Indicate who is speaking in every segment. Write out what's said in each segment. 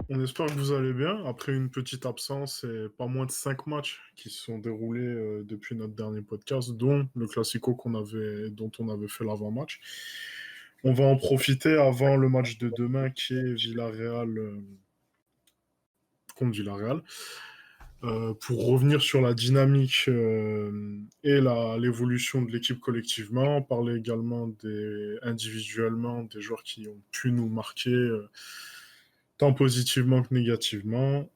Speaker 1: On espère que vous allez bien. Après une petite absence et pas moins de 5 matchs qui se sont déroulés depuis notre dernier podcast, dont le Classico dont on avait fait l'avant-match. On va en profiter avant le match de demain qui est Villarreal contre Villarreal. Pour revenir sur la dynamique et l'évolution de l'équipe collectivement, parler également individuellement des joueurs qui ont pu nous marquer tant positivement que négativement.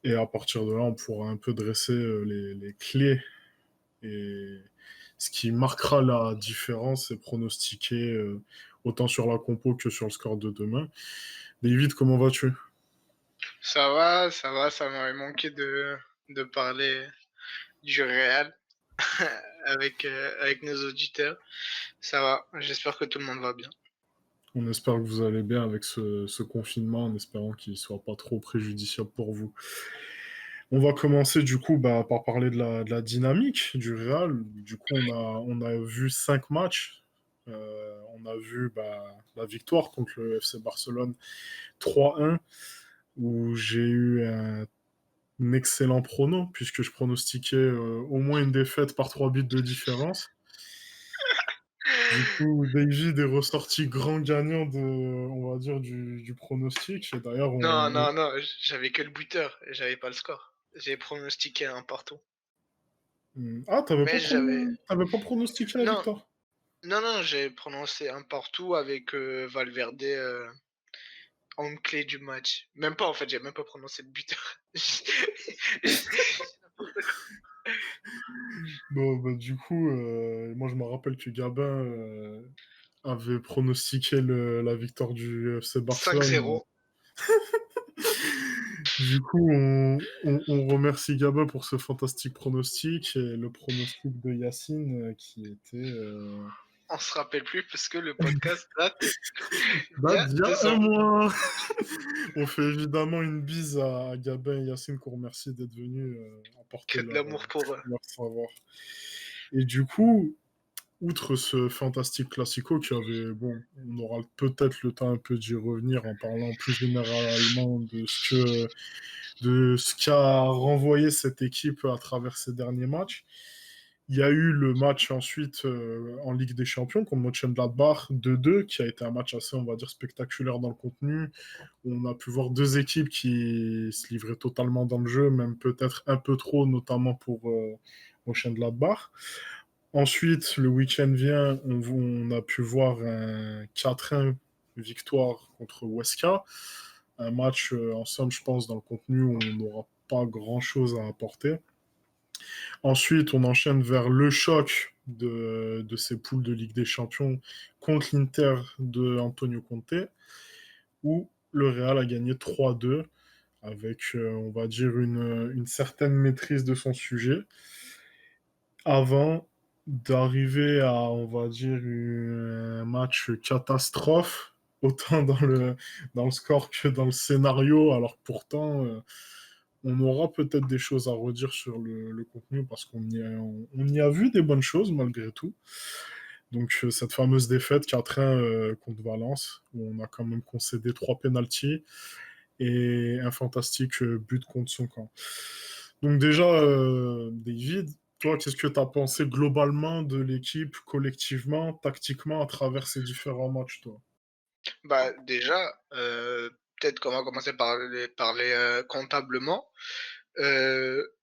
Speaker 1: Et à partir de là, on pourra un peu dresser les clés et ce qui marquera la différence et pronostiquer autant sur la compo que sur le score de demain. David, comment vas-tu?
Speaker 2: Ça m'aurait manqué de parler du Real avec nos auditeurs. Ça va, j'espère que tout le monde va bien.
Speaker 1: On espère que vous allez bien avec ce confinement, en espérant qu'il ne soit pas trop préjudiciable pour vous. On va commencer du coup par parler de la dynamique du Real. Du coup, on a vu 5 matchs. On a vu la victoire contre le FC Barcelone 3-1, où j'ai eu un excellent prono, puisque je pronostiquais au moins une défaite par 3 buts de différence. Du coup, David est ressorti grand gagnant on va dire, du pronostic. Et d'ailleurs,
Speaker 2: Non, j'avais que le buteur, j'avais pas le score. J'ai pronostiqué un partout.
Speaker 1: Ah,
Speaker 2: Mais j'avais.
Speaker 1: t'avais pas pronostiqué la
Speaker 2: Non,
Speaker 1: victoire?
Speaker 2: non, j'ai prononcé un partout avec Valverde en clé du match. Même pas en fait, j'ai même pas prononcé le buteur.
Speaker 1: Bon, du coup, moi je me rappelle que Gabin avait pronostiqué la victoire du FC Barcelone.
Speaker 2: 5-0.
Speaker 1: Du coup, on remercie Gabin pour ce fantastique pronostic et le pronostic de Yacine qui était
Speaker 2: On se rappelle plus parce que le podcast date il y a
Speaker 1: d'il y a
Speaker 2: 2
Speaker 1: un
Speaker 2: ans.
Speaker 1: mois. On fait évidemment une bise à Gabin et Yacine qu'on remercie d'être venus apporter
Speaker 2: Que de l'amour pour eux.
Speaker 1: leur savoir. Et du coup, outre ce fantastique classico qui avait, bon, on aura peut-être le temps un peu d'y revenir en parlant plus généralement de ce qu'a renvoyé cette équipe à travers ces derniers matchs. Il y a eu le match ensuite en Ligue des Champions contre Mönchengladbach 2-2, qui a été un match assez, on va dire, spectaculaire dans le contenu. On a pu voir deux équipes qui se livraient totalement dans le jeu, même peut-être un peu trop, notamment pour Mönchengladbach. Ensuite, le week-end vient, on a pu voir un 4-1 victoire contre Huesca. Un match, en somme, je pense, dans le contenu où on n'aura pas grand-chose à apporter. Ensuite, on enchaîne vers le choc de ces poules de Ligue des Champions contre l'Inter de Antonio Conte, où le Real a gagné 3-2 avec, on va dire, une certaine maîtrise de son sujet, avant d'arriver à, on va dire, un match catastrophe, autant dans le score que dans le scénario, alors que pourtant, on aura peut-être des choses à redire sur le contenu, parce on y a vu des bonnes choses malgré tout. Donc cette fameuse défaite 4-1 contre Valence, où on a quand même concédé 3 pénaltys et un fantastique but contre son camp. Donc déjà, David, toi, qu'est-ce que tu as pensé globalement de l'équipe, collectivement, tactiquement, à travers ces différents matchs, toi?
Speaker 2: Bah déjà, peut-être qu'on va commencer par parler comptablement.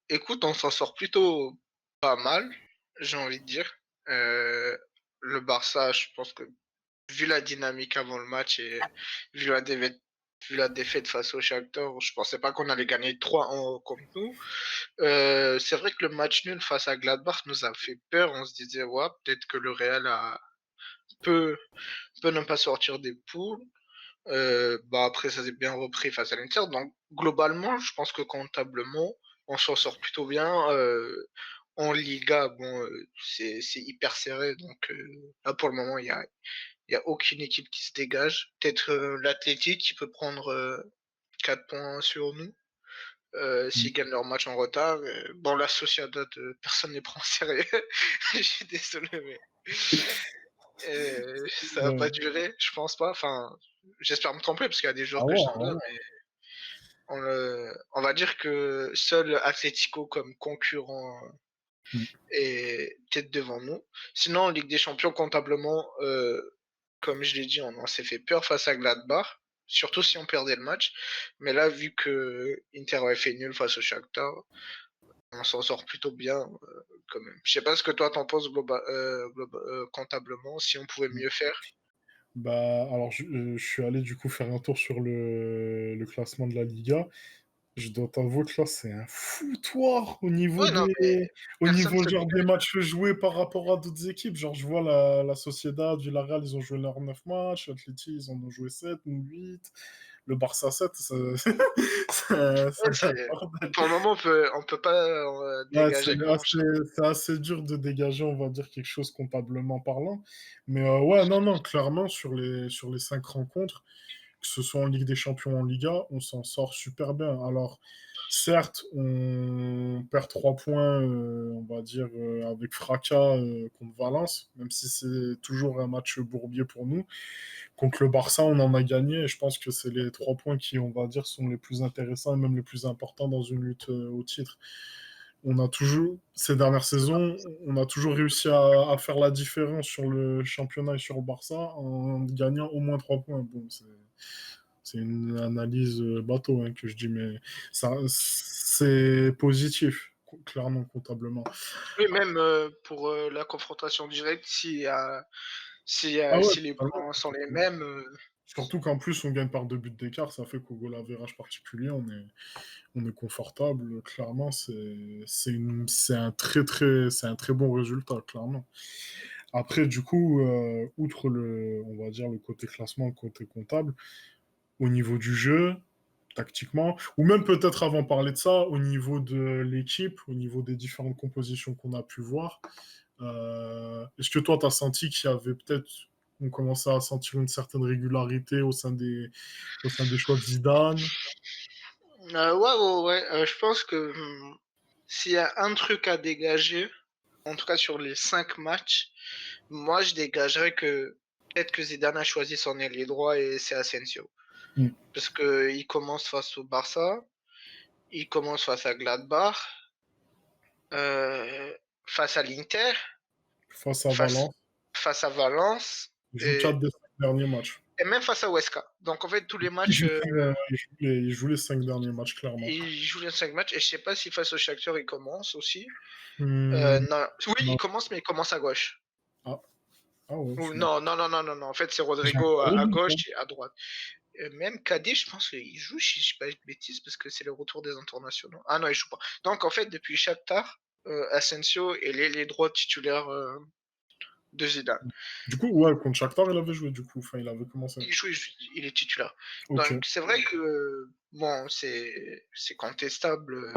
Speaker 2: Écoute, on s'en sort plutôt pas mal, j'ai envie de dire. Euh, le Barça, je pense que vu la dynamique avant le match et vu vu la défaite face au Shakhtar, je pensais pas qu'on allait gagner 3-1 contre nous. C'est vrai que le match nul face à Gladbach nous a fait peur. On se disait, ouais, peut-être que le Real peut, peut ne pas sortir des poules. Bah après, ça s'est bien repris face à l'Inter. Donc, globalement, je pense que comptablement, on s'en sort plutôt bien. En Liga, bon, c'est hyper serré. Donc, là, pour le moment, il y a aucune équipe qui se dégage. Peut-être l'Athletic qui peut prendre 4 points sur nous.
Speaker 1: Mm.
Speaker 2: S'ils gagnent leur match en retard. Bon, la Sociedad, personne ne les prend en sérieux. Je suis désolé, mais ça va pas
Speaker 1: Ouais.
Speaker 2: durer, je pense pas. Enfin, j'espère me tromper parce qu'il y a des
Speaker 1: Ah
Speaker 2: joueurs que
Speaker 1: ouais,
Speaker 2: j'aime
Speaker 1: ah
Speaker 2: bien,
Speaker 1: ouais.
Speaker 2: mais on va dire que seul Atlético comme concurrent
Speaker 1: Mm.
Speaker 2: est peut-être devant nous. Sinon, en Ligue des Champions, comptablement, comme je l'ai dit, on s'est fait peur face à Gladbach, surtout si on perdait le match. Mais là, vu que Inter avait fait nul face au Shakhtar, on s'en sort plutôt bien quand même. Je sais pas ce que toi t'en penses comptablement, si on pouvait mieux faire.
Speaker 1: Bah, alors, je suis allé du coup faire un tour sur le classement de la Liga. Je dois t'avouer que là, c'est un foutoir
Speaker 2: Ouais, non, mais
Speaker 1: au
Speaker 2: personne
Speaker 1: niveau
Speaker 2: se
Speaker 1: genre, des
Speaker 2: dégage.
Speaker 1: matchs joués par rapport à d'autres équipes. Genre, je vois la Sociedad, Villarreal, ils ont joué leurs 9 matchs. L'Atleti, ils en ont joué 7 ou 8. Le Barça 7,
Speaker 2: Ouais,
Speaker 1: c'est un bordel.
Speaker 2: pour le moment, on peut pas
Speaker 1: Ouais, c'est
Speaker 2: dégager
Speaker 1: assez,
Speaker 2: grand-chose.
Speaker 1: c'est assez dur de dégager, on va dire, quelque chose comptablement parlant. Mais ouais, non, non, clairement, sur les 5 rencontres, que ce soit en Ligue des Champions ou en Liga, on s'en sort super bien. Alors, certes, on perd 3 points, on va dire, avec fracas contre Valence, même si c'est toujours un match bourbier pour nous. Contre le Barça, on en a gagné, et je pense que c'est les 3 points qui, on va dire, sont les plus intéressants et même les plus importants dans une lutte au titre. On a toujours, ces dernières saisons, on a toujours réussi à faire la différence sur le championnat et sur le Barça en gagnant au moins 3 points. Bon, c'est une analyse bateau hein, que je dis, mais ça, c'est positif, clairement, comptablement.
Speaker 2: Oui, même pour la confrontation directe,
Speaker 1: Ah ouais,
Speaker 2: si les
Speaker 1: totalement.
Speaker 2: points sont les mêmes,
Speaker 1: Surtout qu'en plus, on gagne par 2 buts d'écart, ça fait qu'au goal average particulier, on est confortable. Clairement, c'est un très bon résultat, clairement. Après, du coup, outre on va dire, le côté classement, le côté comptable, au niveau du jeu, tactiquement, ou même peut-être avant de parler de ça, au niveau de l'équipe, au niveau des différentes compositions qu'on a pu voir, est-ce que toi, tu as senti qu'il y avait peut-être, on commençait à sentir une certaine régularité au sein des choix de Zidane?
Speaker 2: ouais, ouais, ouais. Je pense que s'il y a un truc à dégager, en tout cas sur les 5 matchs, moi je dégagerais que peut-être que Zidane a choisi son ailier droit et c'est Asensio.
Speaker 1: Mm.
Speaker 2: Parce que il commence face au Barça, il commence face à Gladbach, euh, face à l'Inter,
Speaker 1: Face à
Speaker 2: face,
Speaker 1: Valence,
Speaker 2: face à Valence
Speaker 1: il joue
Speaker 2: et,
Speaker 1: 4 des 5 derniers matchs.
Speaker 2: et même face à Huesca. Donc en fait, tous les
Speaker 1: Il
Speaker 2: matchs,
Speaker 1: joue, il joue les 5 derniers matchs, clairement.
Speaker 2: il joue les 5 matchs. Et je sais pas si face au Shakhtar, il commence aussi.
Speaker 1: Hmm,
Speaker 2: Non. Oui, il
Speaker 1: non.
Speaker 2: commence, mais il commence à gauche.
Speaker 1: Ah, ah ouais,
Speaker 2: Ou,
Speaker 1: je sais
Speaker 2: non, non, non, non, non, non. En fait, c'est
Speaker 1: J'ai un
Speaker 2: Rodrigo
Speaker 1: gros
Speaker 2: à
Speaker 1: doute, hein.
Speaker 2: gauche et à droite. Même Cadet, je pense qu'il joue, si je ne dis pas de bêtises, parce que c'est le retour des internationaux. Ah non, il joue pas. Donc en fait, depuis Shakhtar, Asensio est l'ailier droit titulaire de Zidane.
Speaker 1: Du coup, ouais, contre Shakhtar, il avait joué, du coup. Enfin, il avait commencé.
Speaker 2: Il est titulaire.
Speaker 1: Ok.
Speaker 2: Donc c'est vrai que bon, c'est contestable.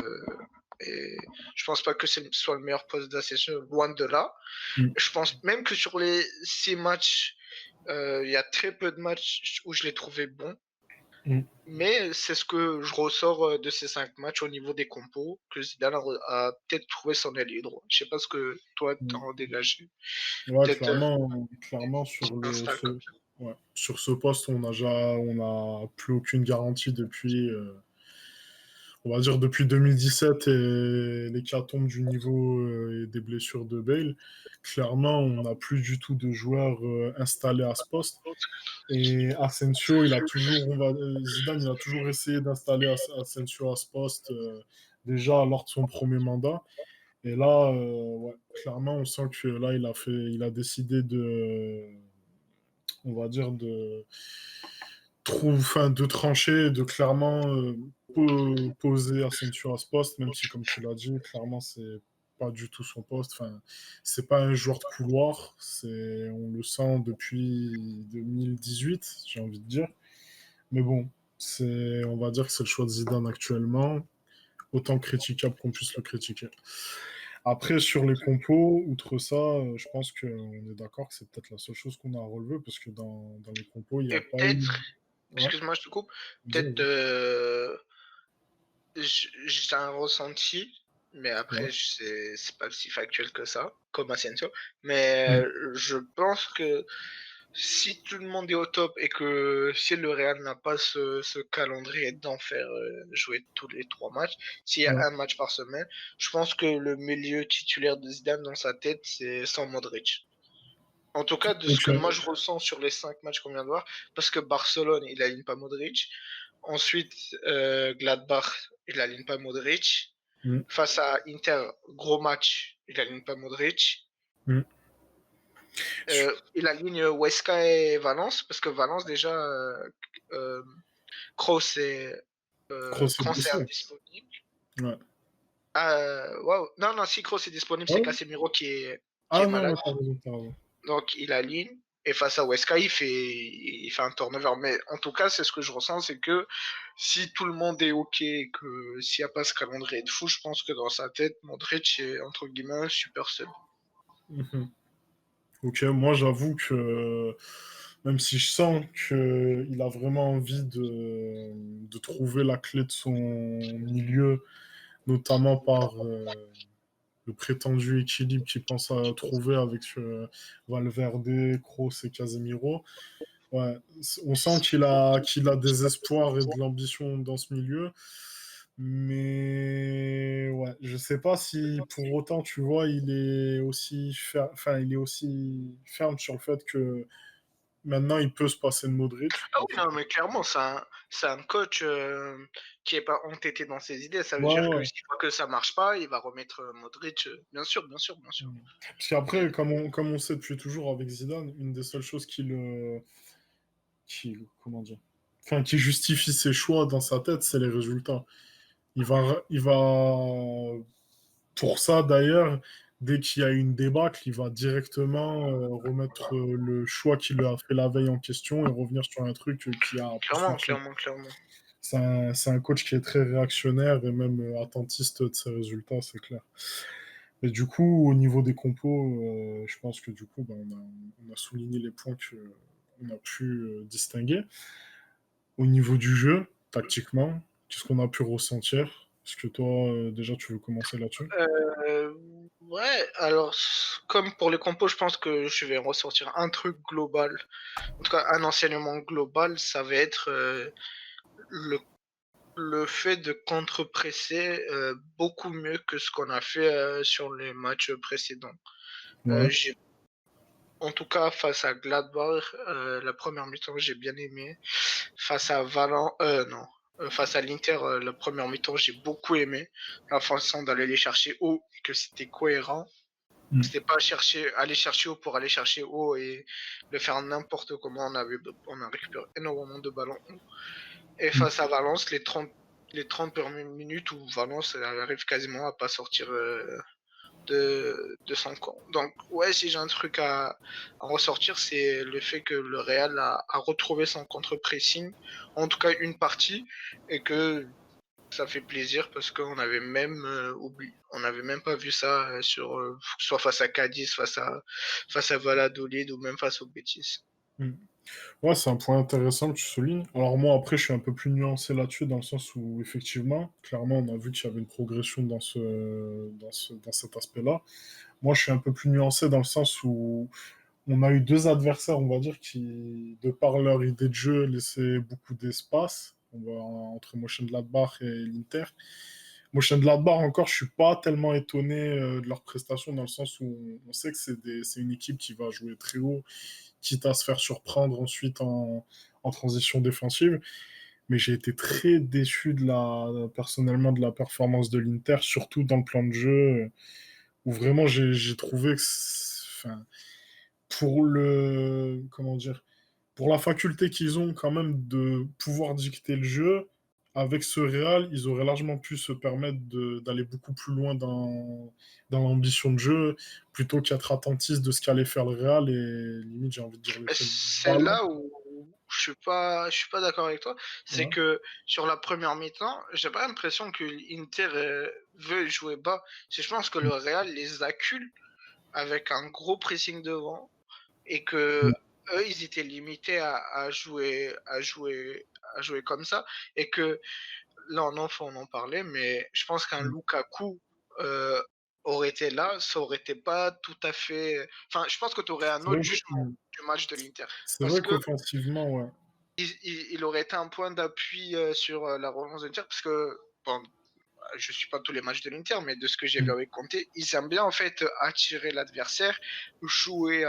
Speaker 2: Et je pense pas que ce soit le meilleur poste d'Asensio, loin de là.
Speaker 1: Hmm.
Speaker 2: Je pense même que sur les 6 matchs, il y a très peu de matchs où je l'ai trouvé bon.
Speaker 1: Hmm.
Speaker 2: Mais c'est ce que je ressors de ces 5 matchs au niveau des compos, que Zidane a peut-être trouvé son ailier droit. Je sais pas ce que toi
Speaker 1: Hmm.
Speaker 2: t'en dégagé.
Speaker 1: Ouais,
Speaker 2: Peut-être
Speaker 1: clairement
Speaker 2: Insta comme ça.
Speaker 1: ouais, sur ce poste, on n'a plus aucune garantie depuis, on va dire depuis 2017 et l'hécatombe du niveau et des blessures de Bale. Clairement, on n'a plus du tout de joueurs installés à ce poste. Et Asensio, Zidane, il a toujours essayé d'installer Asensio à ce poste déjà lors de son premier mandat. Et là, ouais, clairement, on sent que là, il a décidé on va dire, de trancher, de clairement poser Asensio à ce poste, même si, comme tu l'as dit, clairement, c'est pas du tout son poste. Enfin, c'est pas un joueur de couloir. On le sent depuis 2018, j'ai envie de dire. Mais bon, on va dire que c'est le choix de Zidane actuellement, autant critiquable qu'on puisse le critiquer. Après, sur les compos, outre ça, je pense qu'on est d'accord que c'est peut-être la seule chose qu'on a à relever, parce que dans les compos, il n'y
Speaker 2: Et
Speaker 1: a pas eu. Ouais,
Speaker 2: excuse-moi, je te coupe. Peut-être,
Speaker 1: vas-y.
Speaker 2: j'ai un ressenti, mais
Speaker 1: Ouais.
Speaker 2: après, c'est pas si factuel que ça, comme Asensio. Mais
Speaker 1: Mm.
Speaker 2: je pense que si tout le monde est au top et que si le Real n'a pas ce calendrier d'enfer, jouer tous les 3 matchs, s'il y a
Speaker 1: Ouais.
Speaker 2: un match par semaine, je pense que le milieu titulaire de Zidane dans sa tête, c'est sans Modric. En tout cas, de ce que
Speaker 1: Ok.
Speaker 2: moi je ressens sur les 5 matchs qu'on vient de voir, parce que Barcelone, il aligne pas Modric. Ensuite, Gladbach, il aligne pas Modric.
Speaker 1: Mm.
Speaker 2: Face à Inter, gros match, il aligne pas Modric.
Speaker 1: Mm.
Speaker 2: Il aligne Huesca et Valence, parce que Valence, déjà, euh, Kroos est,
Speaker 1: Kroos est
Speaker 2: Kroos est
Speaker 1: blessé.
Speaker 2: indisponible.
Speaker 1: Ouais.
Speaker 2: Wow. Non, non, si Kroos est disponible, c'est
Speaker 1: Ouais.
Speaker 2: Casemiro qui
Speaker 1: Ah
Speaker 2: est
Speaker 1: non,
Speaker 2: malade.
Speaker 1: ouais, t'as raison, t'as raison.
Speaker 2: Donc il aligne. Et face à Weska, il fait un turnover. Mais en tout cas, c'est ce que je ressens, c'est que si tout le monde est OK, que s'il n'y a pas ce calendrier de fou, je pense que dans sa tête, Modric est entre guillemets un super sub.
Speaker 1: Mhm. Ok, moi j'avoue que même si je sens qu'il a vraiment envie de trouver la clé de son milieu, notamment par le prétendu équilibre qu'il pense à trouver avec Valverde, Kroos et Casemiro. Ouais, on sent qu'il a des espoirs et de l'ambition dans ce milieu. Mais ouais, je sais pas si pour autant, tu vois, il est aussi ferme sur le fait que maintenant il peut se passer de Modric.
Speaker 2: Ah oui, non, mais clairement, c'est un coach qui est pas entêté dans ses idées. Ça veut
Speaker 1: Ouais,
Speaker 2: dire que
Speaker 1: ouais.
Speaker 2: s'il voit que ça marche pas, il va remettre Modric. Bien sûr, bien sûr, bien sûr.
Speaker 1: Parce qu'après, comme on sait depuis toujours avec Zidane, une des seules choses comment dire, enfin, qui justifie ses choix dans sa tête, c'est les résultats. Il va, pour ça d'ailleurs, dès qu'il y a une débâcle, il va directement remettre le choix qu'il a fait la veille en question et revenir sur un truc qui a plus
Speaker 2: Clairement,
Speaker 1: marché.
Speaker 2: clairement, clairement.
Speaker 1: C'est un coach qui est très réactionnaire et même attentiste de ses résultats, c'est clair. Et du coup, au niveau des compos, je pense que du coup, ben, on a souligné les points qu'on a pu distinguer. Au niveau du jeu, tactiquement, qu'est-ce qu'on a pu ressentir? Est-ce que toi, déjà, tu veux commencer là-dessus?
Speaker 2: Ouais, alors, comme pour les compos, je pense que je vais ressortir un truc global. En tout cas, un enseignement global, ça va être le, le fait de contre-presser beaucoup mieux que ce qu'on a fait sur les matchs précédents.
Speaker 1: Ouais.
Speaker 2: En tout cas, face à Gladbach, la première mi-temps, j'ai bien aimé. Face à non. Face à l'Inter, la première mi-temps, j'ai beaucoup aimé la façon d'aller les chercher haut, que c'était cohérent.
Speaker 1: Mm.
Speaker 2: C'était pas aller chercher haut pour aller chercher haut et le faire n'importe comment. On a récupéré énormément de ballons. Et
Speaker 1: Mm.
Speaker 2: face à Valence, les 30 premières minutes où Valence arrive quasiment à pas sortir de son camp. Donc, ouais, si j'ai un truc à ressortir, c'est le fait que le Real a retrouvé son contre-pressing, en tout cas une partie, et que ça fait plaisir parce qu'on avait même oublié, on n'avait même pas vu ça soit face à Cadiz, face à Valladolid ou même face au Betis.
Speaker 1: Mm. Ouais, c'est un point intéressant que tu soulignes. Alors moi, après, je suis un peu plus nuancé là-dessus, dans le sens où, effectivement, clairement, on a vu qu'il y avait une progression dans cet aspect-là. Moi, je suis un peu plus nuancé dans le sens où on a eu deux adversaires, on va dire, qui, de par leur idée de jeu, laissaient beaucoup d'espace. On va entre Mönchengladbach et l'Inter. Mönchengladbach, encore, je suis pas tellement étonné de leur prestation, dans le sens où on sait que c'est une équipe qui va jouer très haut, quitte à se faire surprendre ensuite en transition défensive. Mais j'ai été très déçu personnellement de la performance de l'Inter, surtout dans le plan de jeu, où vraiment j'ai trouvé que, enfin, comment dire, pour la faculté qu'ils ont quand même de pouvoir dicter le jeu, avec ce Real, ils auraient largement pu se permettre d'aller beaucoup plus loin dans l'ambition de jeu, plutôt qu'être attentiste de ce qu'allait faire le Real et limite, j'ai envie de dire, laisser le
Speaker 2: C'est
Speaker 1: ballon.
Speaker 2: là où je suis pas d'accord avec toi. C'est
Speaker 1: Ouais.
Speaker 2: que sur la première mi-temps, j'ai pas l'impression que l'Inter veut jouer bas. Je pense que le Real les accule avec un gros pressing devant et que
Speaker 1: Mm.
Speaker 2: eux, ils étaient limités à jouer comme ça et que là, on en parlait, mais je pense qu'un
Speaker 1: Mm.
Speaker 2: Lukaku, heu, aurait été là, ça aurait été pas tout à fait enfin, je pense que tu aurais un
Speaker 1: C'est
Speaker 2: autre
Speaker 1: vrai
Speaker 2: jugement du match de l'Inter. Parce que
Speaker 1: qu'offensivement, ouais.
Speaker 2: il aurait été un point d'appui, sur, la relance de l'Inter parce que bon, je suis pas tous les matchs de l'Inter, mais de ce que j'ai vu
Speaker 1: Mm.
Speaker 2: avec Conte, ils aiment bien en fait attirer l'adversaire, jouer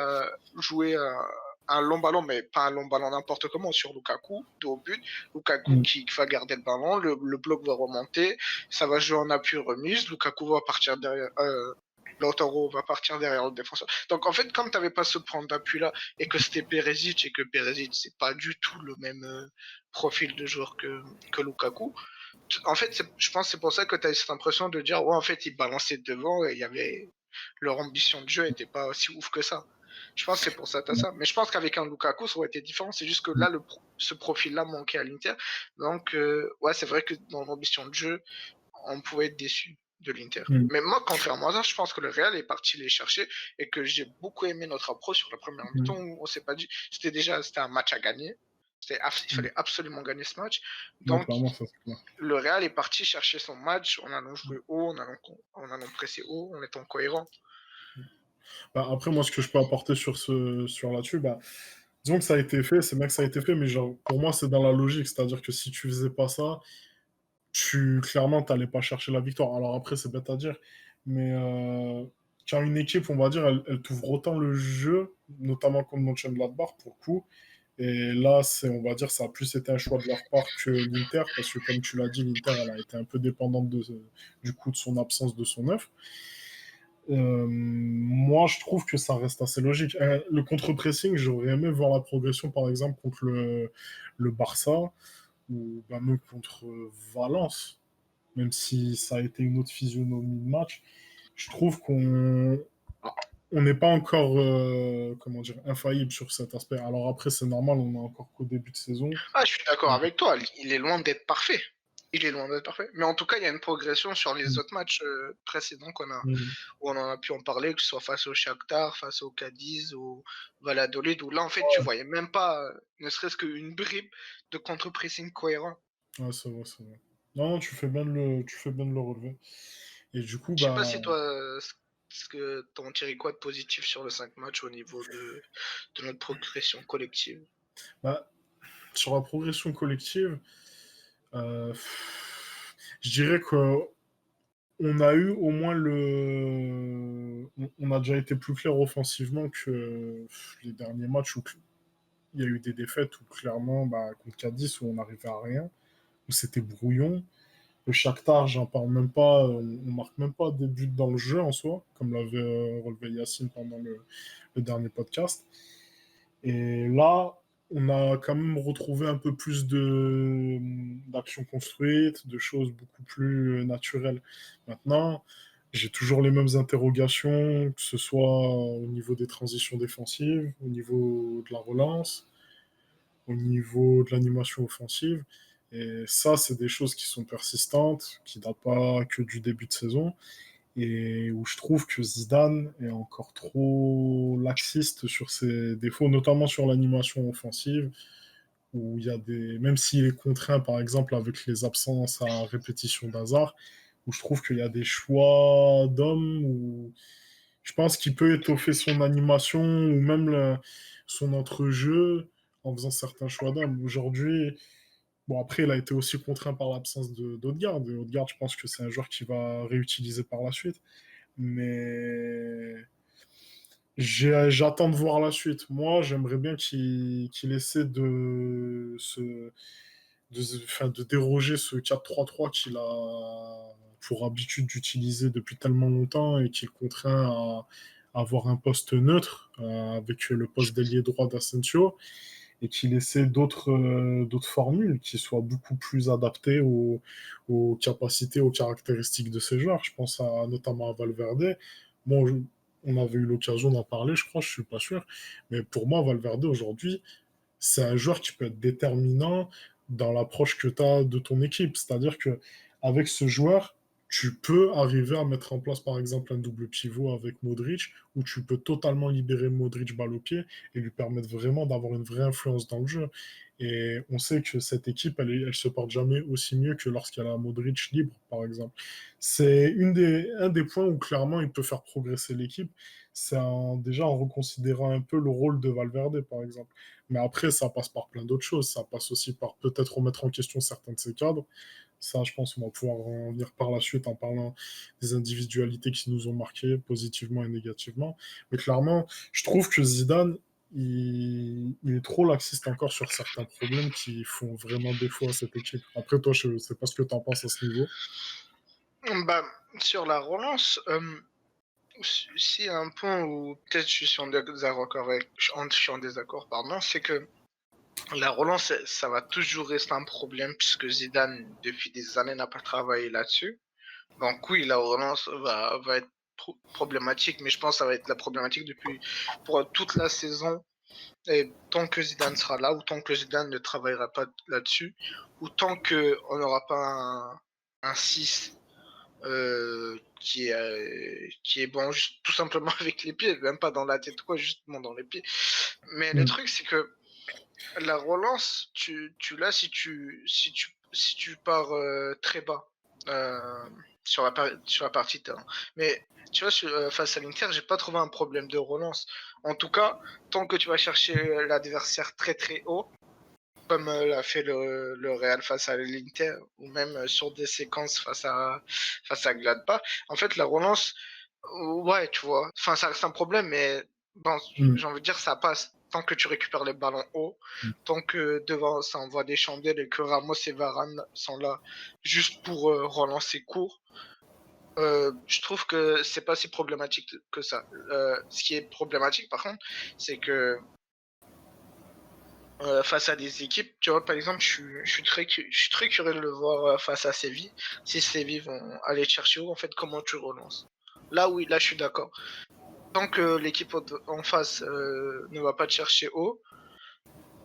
Speaker 2: un long ballon, mais pas un long ballon n'importe comment sur Lukaku, dos au but. Lukaku
Speaker 1: Mm.
Speaker 2: qui va garder le ballon, le bloc va remonter, ça va jouer en appui remise, Lukaku va partir derrière. Lautaro va partir derrière le défenseur. Donc en fait, comme tu n'avais pas ce point d'appui-là et que c'était Perisic et que Perisic, c'est pas du tout le même profil de joueur que Lukaku, en fait, je pense que c'est pour ça que tu as cette impression de dire, ouais, en fait, ils balançaient devant et il y avait leur ambition de jeu n'était pas aussi ouf que ça. Je pense que c'est pour ça que tu as ça. Mais je pense qu'avec un Lukaku, ça aurait été différent. C'est juste que là, ce profil-là manquait à l'Inter. Donc, ouais, c'est vrai que dans l'ambition de jeu, on pouvait être déçu de l'Inter.
Speaker 1: Mm.
Speaker 2: Mais moi, contrairement à ça, je pense que le Real est parti les chercher et que j'ai beaucoup aimé notre approche sur la première mi-temps
Speaker 1: Mm.
Speaker 2: où on s'est pas dit, c'était un match à gagner. Il
Speaker 1: Mm.
Speaker 2: fallait absolument gagner ce match.
Speaker 1: Non,
Speaker 2: Donc,
Speaker 1: clairement, ça c'est clair.
Speaker 2: le Real est parti chercher son match en allant jouer haut, en allant presser haut, en étant cohérent.
Speaker 1: Bah, après, moi, ce que je peux apporter sur là-dessus, bah, disons que ça a été fait, c'est bien que ça a été fait, mais genre, pour moi, c'est dans la logique. C'est-à-dire que si tu faisais pas ça, clairement, tu n'allais pas chercher la victoire. Alors après, c'est bête à dire, mais quand une équipe, on va dire, elle t'ouvre autant le jeu, notamment contre Mönchengladbach, pour le coup. Et là, on va dire, ça a plus été un choix de leur part que l'Inter, parce que comme tu l'as dit, l'Inter, elle a été un peu dépendante du coup de son absence de son œuf. Moi, je trouve que ça reste assez logique. Le contre-pressing, j'aurais aimé voir la progression, par exemple, contre le Barça ou bah, même contre Valence, même si ça a été une autre physionomie de match. Je trouve qu'on n'est pas encore comment dire, infaillible sur cet aspect. Alors après, c'est normal, on est encore qu'au début de saison.
Speaker 2: Ah, je suis d'accord avec toi, il est loin d'être parfait. Il est loin d'être parfait. Mais en tout cas, il y a une progression sur les
Speaker 1: Mm.
Speaker 2: autres matchs précédents
Speaker 1: Mm.
Speaker 2: où on en a pu en parler, que ce soit face au Shakhtar, face au Cadiz, au Valladolid, où là, en fait, tu voyais même pas, ne serait-ce qu'une bribe de contre-pressing cohérent.
Speaker 1: Ouais, c'est vrai, c'est vrai. Non, non, tu fais bien de le relever. Et du coup,
Speaker 2: Je sais pas
Speaker 1: bah,
Speaker 2: si toi, ce que t'en tirais quoi de positif sur le 5 matchs au niveau de notre progression collective.
Speaker 1: bah, sur la progression collective, je dirais que on a eu au moins on a déjà été plus clair offensivement que les derniers matchs où il y a eu des défaites où clairement, bah, contre Cadiz, où on n'arrivait à rien, où c'était brouillon. Le Shakhtar, j'en parle même pas, on marque même pas des buts dans le jeu en soi, comme l'avait relevé Yacine pendant le dernier podcast. Et là, on a quand même retrouvé un peu plus d'actions construites, de choses beaucoup plus naturelles. Maintenant, j'ai toujours les mêmes interrogations, que ce soit au niveau des transitions défensives, au niveau de la relance, au niveau de l'animation offensive. Et ça, c'est des choses qui sont persistantes, qui ne datent pas que du début de saison, et où je trouve que Zidane est encore trop laxiste sur ses défauts, notamment sur l'animation offensive, où il y a des, même s'il est contraint, par exemple, avec les absences à répétition d'Hazard, où je trouve qu'il y a des choix d'hommes, où je pense qu'il peut étoffer son animation ou même son entrejeu en faisant certains choix d'hommes. Aujourd'hui, bon, après, il a été aussi contraint par l'absence d'Odegaard. Et Odegaard, je pense que c'est un joueur qui va réutiliser par la suite. Mais j'attends de voir la suite. Moi, j'aimerais bien qu'il essaie enfin, de déroger ce 4-3-3 qu'il a pour habitude d'utiliser depuis tellement longtemps et qui le contraint à avoir un poste neutre avec le poste d'ailier droit d'Asensio et qu'il essaie d'autres formules qui soient beaucoup plus adaptées aux capacités, aux caractéristiques de ces joueurs. Je pense notamment à Valverde. Bon, on avait eu l'occasion d'en parler, je crois, je suis pas sûr. Mais pour moi, Valverde, aujourd'hui, c'est un joueur qui peut être déterminant dans l'approche que tu as de ton équipe. C'est-à-dire que avec ce joueur, tu peux arriver à mettre en place, par exemple, un double pivot avec Modric, où tu peux totalement libérer Modric balle au pied et lui permettre vraiment d'avoir une vraie influence dans le jeu. Et on sait que cette équipe, elle se porte jamais aussi mieux que lorsqu'elle a Modric libre, par exemple. C'est un des points où clairement il peut faire progresser l'équipe. Déjà en reconsidérant un peu le rôle de Valverde, par exemple. Mais après, ça passe par plein d'autres choses. Ça passe aussi par peut-être remettre en question certains de ses cadres. Ça, je pense qu'on va pouvoir en venir par la suite en parlant des individualités qui nous ont marqués positivement et négativement. Mais clairement, je trouve que Zidane, il est trop laxiste encore sur certains problèmes qui font vraiment défaut à cette équipe. Après, toi, je ne sais pas ce que tu en penses à ce niveau.
Speaker 2: Bah, sur la relance, s'il y a un point où peut-être je suis en désaccord pardon, c'est que la relance, ça va toujours rester un problème puisque Zidane, depuis des années, n'a pas travaillé là-dessus. Donc oui, la relance va être problématique, mais je pense que ça va être la problématique pour toute la saison. Et tant que Zidane sera là, ou tant que Zidane ne travaillera pas là-dessus, ou tant qu'on n'aura pas un 6 qui est bon juste tout simplement avec les pieds, même pas dans la tête quoi, justement dans les pieds. Mais le
Speaker 1: Mm.
Speaker 2: truc c'est que la relance, tu l'as si tu pars très bas euh, sur la partie terrain. Mais tu vois, face à l'Inter, j'ai pas trouvé un problème de relance. En tout cas, tant que tu vas chercher l'adversaire très très haut, comme l'a fait le Real face à l'Inter, ou même sur des séquences face à Gladbach, en fait, la relance, ouais, tu vois, enfin, ça reste un problème, mais bon,
Speaker 1: Mm.
Speaker 2: j'ai envie de dire, ça passe. Tant que tu récupères les ballons haut, tant que devant ça envoie des chandelles et que Ramos et Varane sont là juste pour relancer court, je trouve que c'est pas si problématique que ça. Ce qui est problématique, par contre, c'est que face à des équipes, tu vois, par exemple, je suis très curieux de le voir face à Séville. Si Séville vont aller chercher haut, en fait, comment tu relances? Là, oui, là, je suis d'accord. Tant que l'équipe en face ne va pas te chercher haut,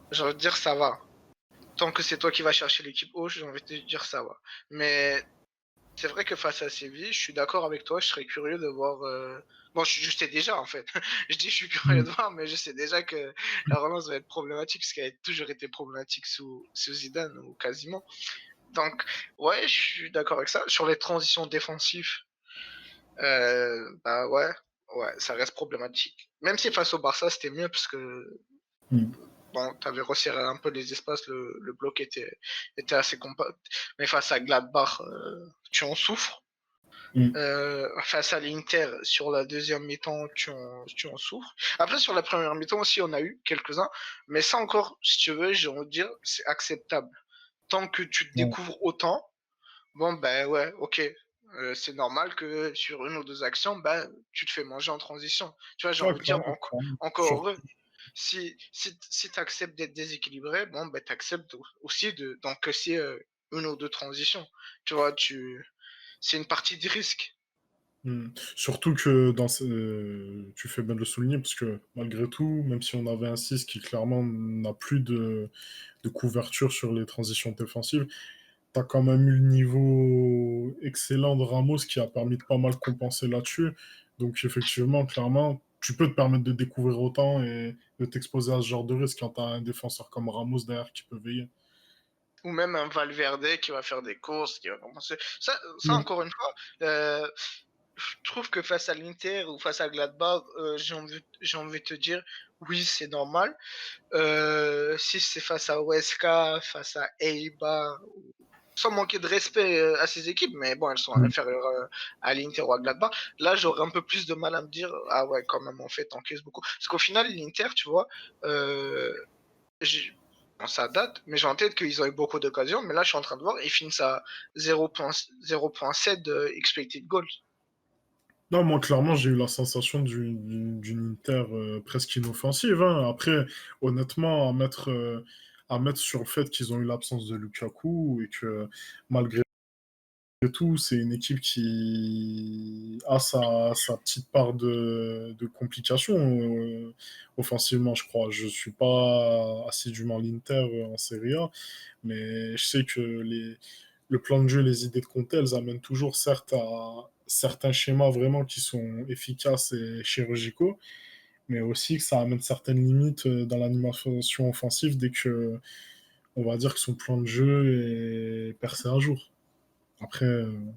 Speaker 2: j'ai envie de dire ça va. Tant que c'est toi qui vas chercher l'équipe haut, j'ai envie de te dire ça va. Mais c'est vrai que face à Séville, je suis d'accord avec toi, je serais curieux de voir. Bon, je sais déjà en fait. Je dis je suis curieux
Speaker 1: Mm.
Speaker 2: de voir, mais je sais déjà que la relance va être problématique, parce qu'elle a toujours été problématique sous Zidane, ou quasiment. Donc, ouais, je suis d'accord avec ça. Sur les transitions défensives, bah ouais, ça reste problématique. Même si face au Barça, c'était mieux, parce que
Speaker 1: Mm.
Speaker 2: bon, t'avais resserré un peu les espaces, le bloc était assez compact. Mais face à Gladbach, tu en souffres.
Speaker 1: Mm.
Speaker 2: Face à l'Inter, sur la deuxième mi-temps, tu en souffres. Après, sur la première mi-temps aussi, on a eu quelques-uns. Mais ça encore, si tu veux, j'ai envie de dire, c'est acceptable. Tant que tu te
Speaker 1: Ouais.
Speaker 2: découvres autant, bon, ben ouais, ok. C'est normal que sur une ou deux actions, ben, tu te fais manger en transition. Tu vois, j'ai
Speaker 1: Ouais,
Speaker 2: envie de dire,
Speaker 1: clairement, clairement.
Speaker 2: encore
Speaker 1: Sur-
Speaker 2: heureux. Si tu acceptes d'être déséquilibré, bon, ben, tu acceptes aussi d'encaisser une ou deux transitions. Tu vois, c'est une partie du risque.
Speaker 1: Mm. Surtout que tu fais bien de le souligner, parce que malgré tout, même si on avait un 6 qui clairement n'a plus de couverture sur les transitions défensives, tu as quand même eu le niveau excellent de Ramos qui a permis de pas mal compenser là-dessus. Donc effectivement, clairement, tu peux te permettre de découvrir autant et de t'exposer à ce genre de risque quand tu as un défenseur comme Ramos derrière qui peut veiller.
Speaker 2: Ou même un Valverde qui va faire des courses, qui va commencer. Ça
Speaker 1: Mm.
Speaker 2: encore une fois, je trouve que face à l'Inter ou face à Gladbach, j'ai envie de te dire, oui, c'est normal. Si c'est face à Huesca, face à Eibar, sans manquer de respect à ces équipes, mais bon, elles sont
Speaker 1: Mm.
Speaker 2: inférieures à l'Inter ou à Gladbach. Là, j'aurais un peu plus de mal à me dire, ah ouais, quand même, en fait, t'encaisses beaucoup. Parce qu'au final, l'Inter, tu vois, euh, bon, ça date, mais j'ai en tête qu'ils ont eu beaucoup d'occasions, mais là, je suis en train de voir, ils finissent à 0.7 de expected goals.
Speaker 1: Non, moi, clairement, j'ai eu la sensation d'une Inter presque inoffensive, hein. Après, honnêtement, à mettre sur le fait qu'ils ont eu l'absence de Lukaku et que malgré tout, c'est une équipe qui a sa petite part de complications offensivement, je crois. Je suis pas assidûment l'Inter en Serie A, mais je sais que le plan de jeu, les idées de Conte, elles amènent toujours, certes, à certains schémas vraiment qui sont efficaces et chirurgicaux, mais aussi que ça amène certaines limites dans l'animation offensive dès que, on va dire que son plan de jeu est percé un jour. Après,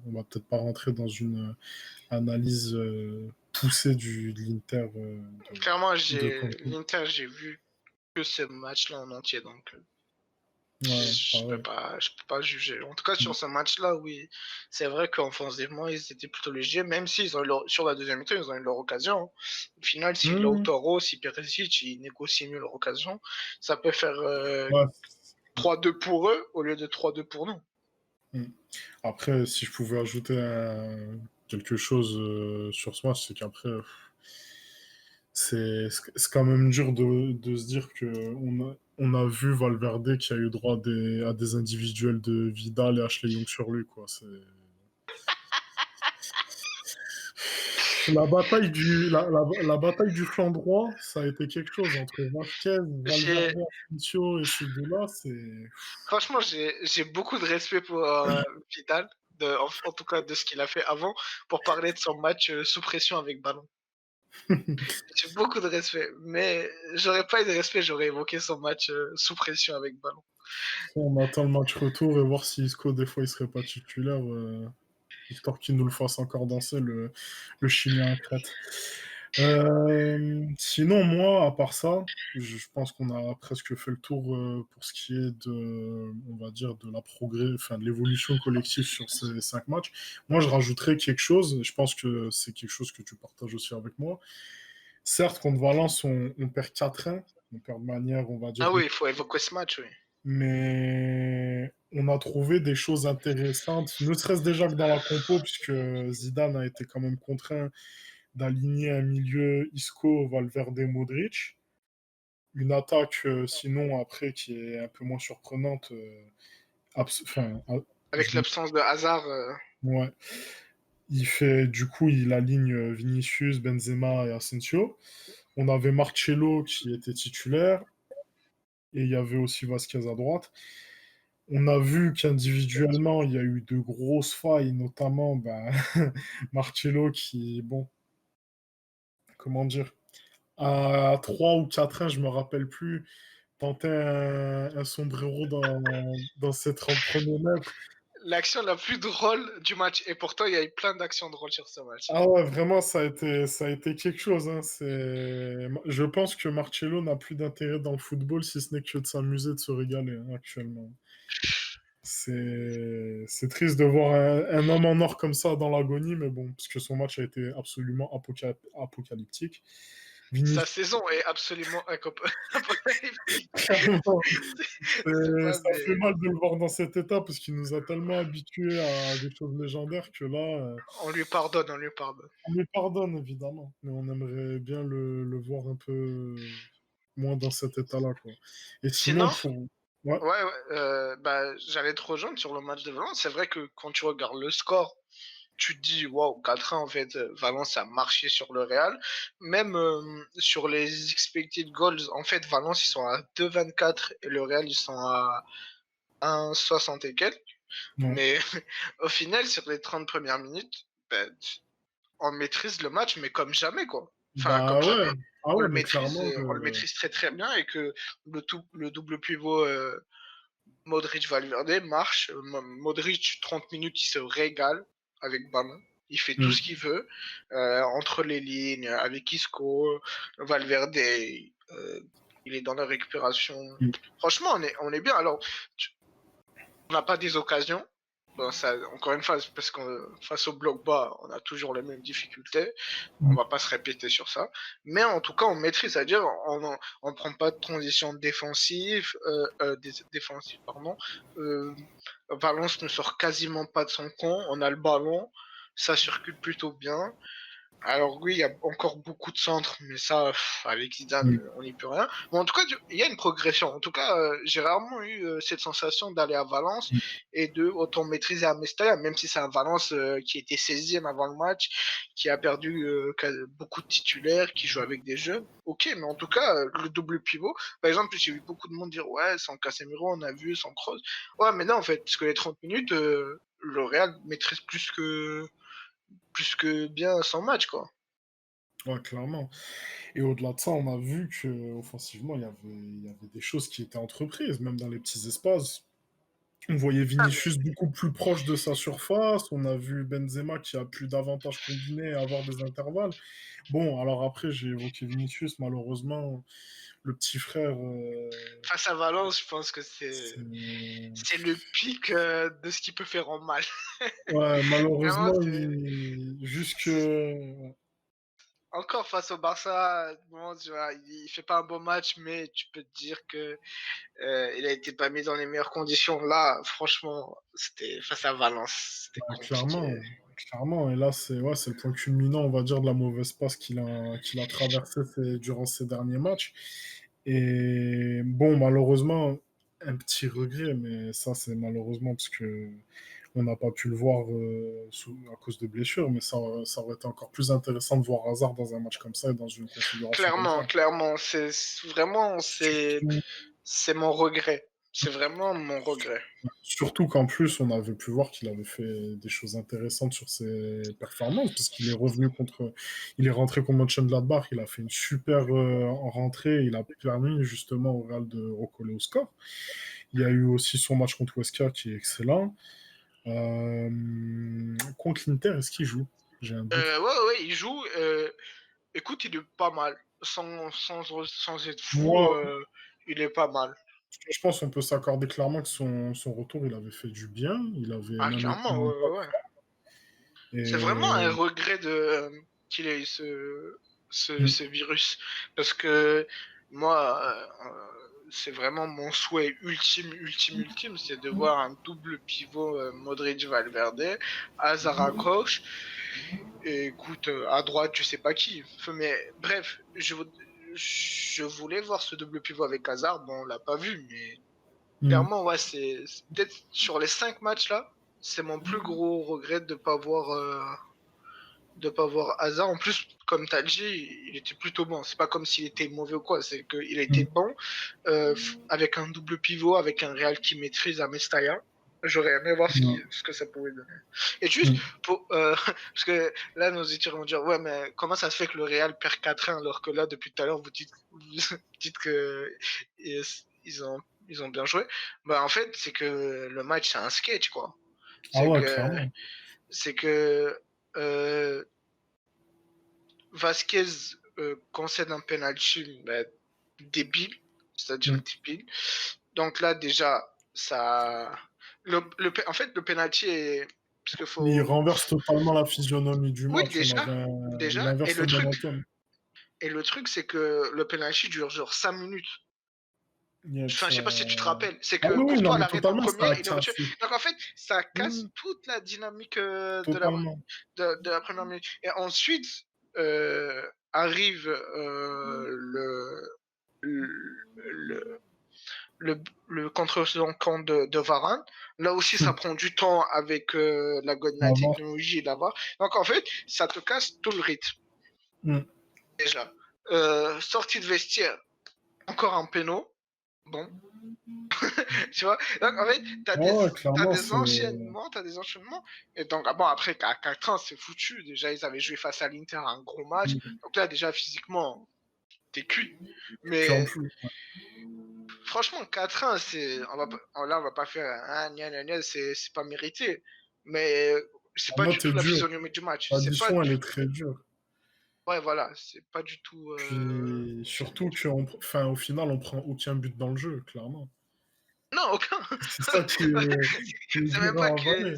Speaker 1: on va peut-être pas rentrer dans une analyse poussée de l'Inter
Speaker 2: Clairement,
Speaker 1: de Conte.
Speaker 2: l'Inter, j'ai vu que ce match-là en entier, donc
Speaker 1: Ouais,
Speaker 2: je peux pas juger. En tout cas, sur ce match-là, oui, c'est vrai qu'offensivement, ils étaient plutôt légers, même s'ils ont sur la deuxième mi-temps, ils ont eu leur occasion. Au final, si
Speaker 1: Mmh.
Speaker 2: Lautaro, si Perisic, ils négocient mieux leur occasion, ça peut faire
Speaker 1: Ouais.
Speaker 2: 3-2 pour eux au lieu de 3-2 pour nous.
Speaker 1: Mmh. Après, si je pouvais ajouter quelque chose sur ce match, c'est qu'après, c'est quand même dur de se dire on a vu Valverde qui a eu droit à des individuels de Vidal et Ashley Young sur lui, quoi. La bataille du flanc droit, ça a été quelque chose entre Vasquez,
Speaker 2: J'ai,
Speaker 1: Valverde, Asensio et ces deux-là. C'est.
Speaker 2: franchement, j'ai beaucoup de respect pour Vidal, en tout cas de ce qu'il a fait avant, pour parler de son match sous pression avec ballon. J'ai beaucoup de respect, mais j'aurais pas eu de respect, j'aurais évoqué son match sous pression avec ballon.
Speaker 1: On attend le match retour et voir si Isco, des fois, il serait pas titulaire, histoire qu'il nous le fasse encore danser, le Chilien à crête. Sinon, moi, à part ça, je pense qu'on a presque fait le tour pour ce qui est de, on va dire, de la progrès, enfin, de l'évolution collective sur ces 5 matchs. Moi, je rajouterais quelque chose, et je pense que c'est quelque chose que tu partages aussi avec moi. Certes, contre Valence, on perd 4-1, on perd de manière, on va dire,
Speaker 2: Ah oui, il faut évoquer ce match, oui.
Speaker 1: mais on a trouvé des choses intéressantes, ne serait-ce déjà que dans la compo, puisque Zidane a été quand même contraint d'aligner un milieu Isco, Valverde, Modric. Une attaque, sinon, après, qui est un peu moins surprenante. Enfin,
Speaker 2: Avec l'absence de Hazard,
Speaker 1: ouais. Du coup, il aligne Vinicius, Benzema et Asensio. On avait Marcelo qui était titulaire et il y avait aussi Vasquez à droite. On a vu qu'individuellement, il y a eu de grosses failles, notamment ben, Marcelo qui, bon, comment dire, à 3 ou 4 ans, je me rappelle plus, tentait un sombrero dans ses 30 premiers mètres.
Speaker 2: l'action la plus drôle du match. Et pourtant, il y a eu plein d'actions drôles sur ce match.
Speaker 1: Ah ouais, vraiment, ça a été quelque chose. Hein. Je pense que Marcelo n'a plus d'intérêt dans le football si ce n'est que de s'amuser, de se régaler hein, actuellement. C'est triste de voir un homme en or comme ça dans l'agonie, mais bon, parce que son match a été absolument apocalyptique.
Speaker 2: Sa
Speaker 1: Vinicius,
Speaker 2: saison est absolument apocalyptique.
Speaker 1: clairement,
Speaker 2: Je sais pas,
Speaker 1: ça fait
Speaker 2: mais
Speaker 1: mal de le voir dans cet état parce qu'il nous a tellement habitués à des choses légendaires que là,
Speaker 2: on lui pardonne, on lui pardonne.
Speaker 1: on lui pardonne évidemment, mais on aimerait bien le voir un peu moins dans cet état-là, quoi. Et sinon,
Speaker 2: Sinon,
Speaker 1: pour. Ouais,
Speaker 2: ouais, ouais, bah, j'allais te rejoindre sur le match de Valence. C'est vrai que quand tu regardes le score, tu te dis, waouh, 4-1, en fait, Valence a marché sur le Real. Même sur les expected goals, en fait, Valence, ils sont à 2,24 et le Real, ils sont à 1,60 et quelques.
Speaker 1: ouais.
Speaker 2: Mais au final, sur les 30 premières minutes, ben, on maîtrise le match, mais comme jamais, quoi. Enfin, comme
Speaker 1: Bah ouais,
Speaker 2: jamais.
Speaker 1: ah ouais, mais clairement,
Speaker 2: On le maîtrise très très bien et que le double pivot Modric-Valverde marche. Modric, 30 minutes, il se régale avec ballon. Il fait tout ce qu'il veut entre les lignes, avec Isco, Valverde. Il est dans la récupération.
Speaker 1: Mm.
Speaker 2: Franchement, on est bien. Alors, on n'a pas des occasions. Bon, ça, encore une fois, parce que face au bloc bas, on a toujours les mêmes difficultés. On va pas se répéter sur ça. Mais en tout cas, on maîtrise, c'est-à-dire on prend pas de transition défensive, défensive, pardon. Valence ne sort quasiment pas de son camp. On a le ballon, ça circule plutôt bien. Alors oui, il y a encore beaucoup de centres, mais ça, avec Zidane, on n'y peut rien. Mais en tout cas, il y a une progression. En tout cas, j'ai rarement eu cette sensation d'aller à Valence
Speaker 1: Mm.
Speaker 2: et de autant maîtriser à Mestalla, même si c'est un Valence qui était 16e avant le match, qui a perdu beaucoup de titulaires, qui joue avec des jeunes. Ok, mais en tout cas, le double pivot, par exemple, j'ai vu beaucoup de monde dire, ouais, sans Casemiro, on a vu, sans Kroos. Ouais, mais non, en fait, parce que les 30 minutes, le Real maîtrise plus que bien son match, quoi.
Speaker 1: Ouais, clairement. Et au-delà de ça, on a vu que offensivement, il y avait des choses qui étaient entreprises, même dans les petits espaces. On voyait
Speaker 2: Ah,
Speaker 1: Vinicius beaucoup plus proche de sa surface. On a vu Benzema qui a plus d'avantages combinés à avoir des intervalles. Bon, alors après, j'ai évoqué Vinicius. Malheureusement, le petit frère,
Speaker 2: face à Valence, je pense que c'est
Speaker 1: c'est-
Speaker 2: c'est le pic de ce qu'il peut faire en mal.
Speaker 1: ouais,
Speaker 2: Vraiment,
Speaker 1: malheureusement,
Speaker 2: c'est
Speaker 1: jusque.
Speaker 2: encore face au Barça, bon, tu vois, il fait pas un bon match, mais tu peux te dire que il a été pas mis dans les meilleures conditions. Là, franchement, c'était face à Valence, c'était compliqué.
Speaker 1: Clairement, clairement. Et là, c'est le point culminant, on va dire, de la mauvaise passe qu'il a traversé durant ces derniers matchs. Et bon, malheureusement, un petit regret, mais ça, c'est malheureusement parce que on n'a pas pu le voir à cause de blessures, mais ça aurait été encore plus intéressant de voir Hazard dans un match comme ça et dans une configuration comme ça.
Speaker 2: Clairement, clairement, vraiment,
Speaker 1: Surtout,
Speaker 2: c'est mon regret. C'est vraiment mon regret.
Speaker 1: Surtout qu'en plus, on avait pu voir qu'il avait fait des choses intéressantes sur ses performances, parce qu'il est revenu contre, il est rentré contre Mönchengladbach, il a fait une super rentrée, il a permis justement au Real de recoller au score. Il y a eu aussi son match contre Huesca qui est excellent. Contre l'Inter, est-ce qu'il joue? J'ai un doute.
Speaker 2: Ouais, ouais, ouais, il joue. Écoute, il est pas mal. Sans être fou,
Speaker 1: Moi,
Speaker 2: il est pas mal.
Speaker 1: je pense qu'on peut s'accorder clairement que son retour, il avait fait du bien. Il avait
Speaker 2: Ah,
Speaker 1: même été
Speaker 2: clairement,
Speaker 1: un
Speaker 2: ouais,
Speaker 1: top.
Speaker 2: ouais, ouais. C'est vraiment un
Speaker 1: Et
Speaker 2: regret qu'il ait eu ce
Speaker 1: mm,
Speaker 2: virus. Parce que moi, c'est vraiment mon souhait ultime, ultime, ultime, c'est de voir un double pivot Modric-Valverde, Hazard à gauche, et écoute, à droite, je sais pas qui. Mais bref, je voulais voir ce double pivot avec Hazard, bon, on l'a pas vu, mais
Speaker 1: mm,
Speaker 2: clairement, ouais, c'est peut-être sur les 5 matchs là, c'est mon plus gros regret de pas voir Hazard. En plus, comme tu as dit, il était plutôt bon. C'est pas comme s'il était mauvais ou quoi, c'est qu'il a été
Speaker 1: mm,
Speaker 2: bon avec un double pivot, avec un Real qui maîtrise à Mestalla. J'aurais aimé voir
Speaker 1: mm,
Speaker 2: ce que ça pouvait donner. Et juste,
Speaker 1: mm.
Speaker 2: parce que là, nos étudiants vont dire, ouais, mais comment ça se fait que le Real perd 4-1 alors que là, depuis tout à l'heure, vous dites que ils, ils ont bien joué. Bah, en fait, c'est que le match, c'est un sketch, quoi.
Speaker 1: Ah
Speaker 2: C'est
Speaker 1: ouais,
Speaker 2: que,
Speaker 1: clairement.
Speaker 2: c'est que euh, Vasquez concède un penalty débile, c'est-à-dire
Speaker 1: Mm.
Speaker 2: débile. Donc là, déjà, ça. En fait, le penalty est. Parce qu'il
Speaker 1: Il
Speaker 2: faut.
Speaker 1: renverse totalement la physionomie du
Speaker 2: Oui,
Speaker 1: match.
Speaker 2: déjà.
Speaker 1: Il
Speaker 2: Déjà. Et
Speaker 1: inverse
Speaker 2: le
Speaker 1: le
Speaker 2: truc,
Speaker 1: momentum.
Speaker 2: et le truc c'est que le penalty dure genre 5 minutes. Enfin,
Speaker 1: Yes,
Speaker 2: je sais pas si tu te rappelles. C'est
Speaker 1: ah
Speaker 2: que
Speaker 1: oui, oui, non,
Speaker 2: Courtois
Speaker 1: mais
Speaker 2: l'arrête en
Speaker 1: totalement, ça
Speaker 2: premier,
Speaker 1: a
Speaker 2: il est au-dessus.
Speaker 1: cassé.
Speaker 2: Donc en fait, ça casse
Speaker 1: Mm,
Speaker 2: toute la dynamique
Speaker 1: totalement.
Speaker 2: de la première minute. Et ensuite, arrive le, le contre-camp de Varane. Là aussi, ça prend du temps avec la
Speaker 1: Avant.
Speaker 2: technologie là-bas. Donc en fait, ça te casse tout le rythme
Speaker 1: Mm.
Speaker 2: déjà. Sortie de vestiaire, encore un péno. Bon, tu vois. Donc en fait,
Speaker 1: Ouais, ouais,
Speaker 2: t'as
Speaker 1: clairement,
Speaker 2: des
Speaker 1: c'est.
Speaker 2: enchaînements, t'as des enchaînements. Et donc, bon, après, à 4 ans, c'est foutu. Déjà, ils avaient joué face à l'Inter un gros match.
Speaker 1: Mm.
Speaker 2: Donc là, déjà, physiquement, t'es cuit.
Speaker 1: Puis en
Speaker 2: Mais
Speaker 1: plus,
Speaker 2: franchement, 4-1, là, on va pas faire un gna gna gna, c'est pas mérité. Mais c'est
Speaker 1: la
Speaker 2: pas du
Speaker 1: note est
Speaker 2: tout la
Speaker 1: dure.
Speaker 2: physionomie du match. C'est pas
Speaker 1: L'addition, elle
Speaker 2: du
Speaker 1: est très dure.
Speaker 2: Ouais, voilà, c'est pas du tout
Speaker 1: Puis surtout enfin, au final, on prend aucun but dans le jeu, clairement.
Speaker 2: Non, aucun.
Speaker 1: C'est ça qui est
Speaker 2: C'est
Speaker 1: dur
Speaker 2: même pas
Speaker 1: à
Speaker 2: que
Speaker 1: avaler.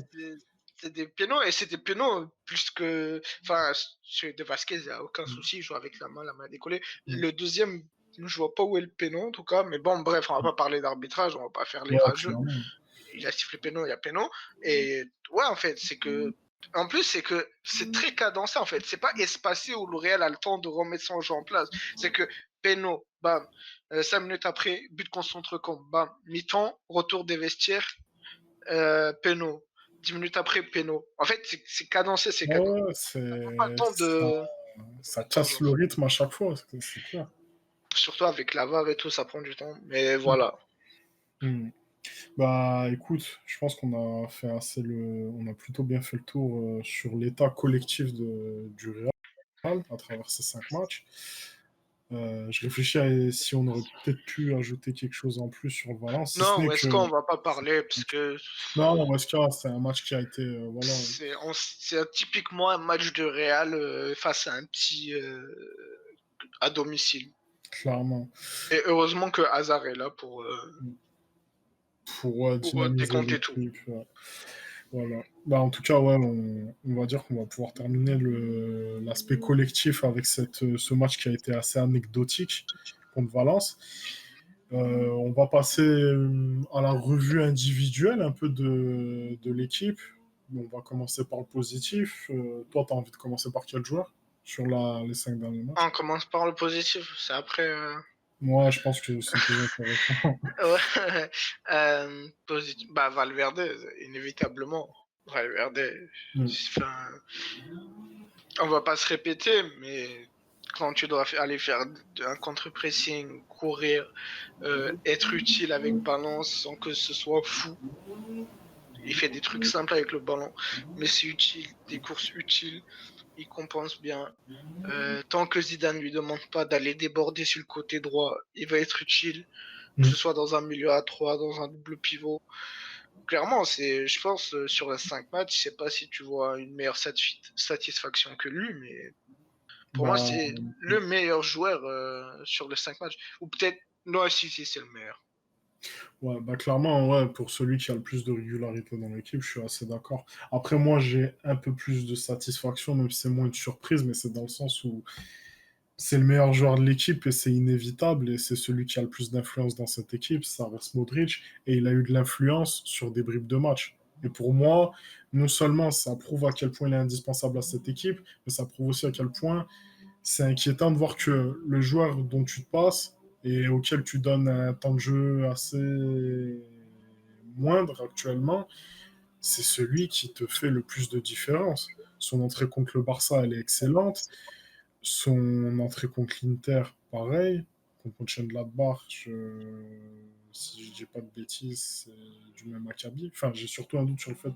Speaker 2: c'est des pénaux et c'est des pénaux plus que. Enfin, chez De Vasquez, il n'y a aucun
Speaker 1: Mm.
Speaker 2: souci, il joue avec la main décollée.
Speaker 1: Mm.
Speaker 2: Le deuxième, je vois pas où est le pénal en tout cas, mais bon, bref, on va pas parler d'arbitrage, on va pas faire les
Speaker 1: Ouais,
Speaker 2: rageux.
Speaker 1: clairement.
Speaker 2: Il a sifflé pénal, il y a pénal. Et ouais, en fait, c'est que En plus, c'est que c'est très cadencé en fait. C'est pas espacé où le Real a le temps de remettre son jeu en place. C'est que Peno, bam, 5 minutes après, but contre son contre, bam, mi-temps, retour des vestiaires, Peno. 10 minutes après, Peno. En fait, c'est cadencé, c'est
Speaker 1: Ouais,
Speaker 2: cadencé.
Speaker 1: ouais,
Speaker 2: Pas le temps de.
Speaker 1: ça
Speaker 2: Temps de
Speaker 1: casse le
Speaker 2: jouer.
Speaker 1: rythme à chaque fois, c'est clair.
Speaker 2: Surtout avec la VAR et tout, ça prend du temps. Mais voilà.
Speaker 1: Mm. Bah écoute, je pense qu'on a fait assez on a plutôt bien fait le tour sur l'état collectif du Real à travers ces 5 matchs. Je réfléchis à si on aurait peut-être pu ajouter quelque chose en plus sur Valence, si ce
Speaker 2: Non,
Speaker 1: n'est
Speaker 2: est-ce
Speaker 1: que
Speaker 2: qu'on va pas parler parce que
Speaker 1: non, Wesker, c'est un match qui a été voilà,
Speaker 2: c'est typiquement un match de Real face à un petit à domicile.
Speaker 1: clairement
Speaker 2: Et heureusement que Hazard est là
Speaker 1: pour
Speaker 2: pour
Speaker 1: dynamiser
Speaker 2: décompter tout.
Speaker 1: l'équipe. Voilà. Bah, en tout cas, ouais, on va dire qu'on va pouvoir terminer l'aspect collectif avec ce match qui a été assez anecdotique contre Valence. On va passer à la revue individuelle un peu de l'équipe. On va commencer par le positif. Toi, tu as envie de commencer par quel joueur sur les 5 derniers
Speaker 2: Ah,
Speaker 1: matchs?
Speaker 2: on commence par le positif, c'est après.
Speaker 1: Moi, je pense que c'est plus intéressant.
Speaker 2: Ouais. Positif. Bah, Valverde, inévitablement. Valverde.
Speaker 1: Mm.
Speaker 2: Enfin, on va pas se répéter, mais quand tu dois aller faire un contre-pressing, courir, être utile avec ballon sans que ce soit fou. Il fait des trucs simples avec le ballon, mais c'est utile, des courses utiles, il compense bien. Tant que Zidane lui demande pas d'aller déborder sur le côté droit, il va être utile, que ce
Speaker 1: Mm.
Speaker 2: soit dans un milieu à 3, dans un double pivot. Clairement, je pense, sur les 5 matchs, je sais pas si tu vois une meilleure satisfaction que lui, mais pour moi,
Speaker 1: Bah,
Speaker 2: c'est le meilleur joueur sur les 5 matchs. Ou peut-être, non, si, c'est le meilleur.
Speaker 1: ouais, bah clairement, ouais, pour celui qui a le plus de régularité dans l'équipe, je suis assez d'accord. Après, moi, j'ai un peu plus de satisfaction, même si c'est moins une surprise, mais c'est dans le sens où c'est le meilleur joueur de l'équipe et c'est inévitable, et c'est celui qui a le plus d'influence dans cette équipe, ça reste Modric, et il a eu de l'influence sur des bribes de match. Et pour moi, non seulement ça prouve à quel point il est indispensable à cette équipe, mais ça prouve aussi à quel point c'est inquiétant de voir que le joueur dont tu te passes et auquel tu donnes un temps de jeu assez moindre actuellement, c'est celui qui te fait le plus de différence. Son entrée contre le Barça, elle est excellente. Son entrée contre l'Inter, pareil. Contre Mönchengladbach, si je dis pas de bêtises, c'est du même acabit. Enfin, j'ai surtout un doute sur le fait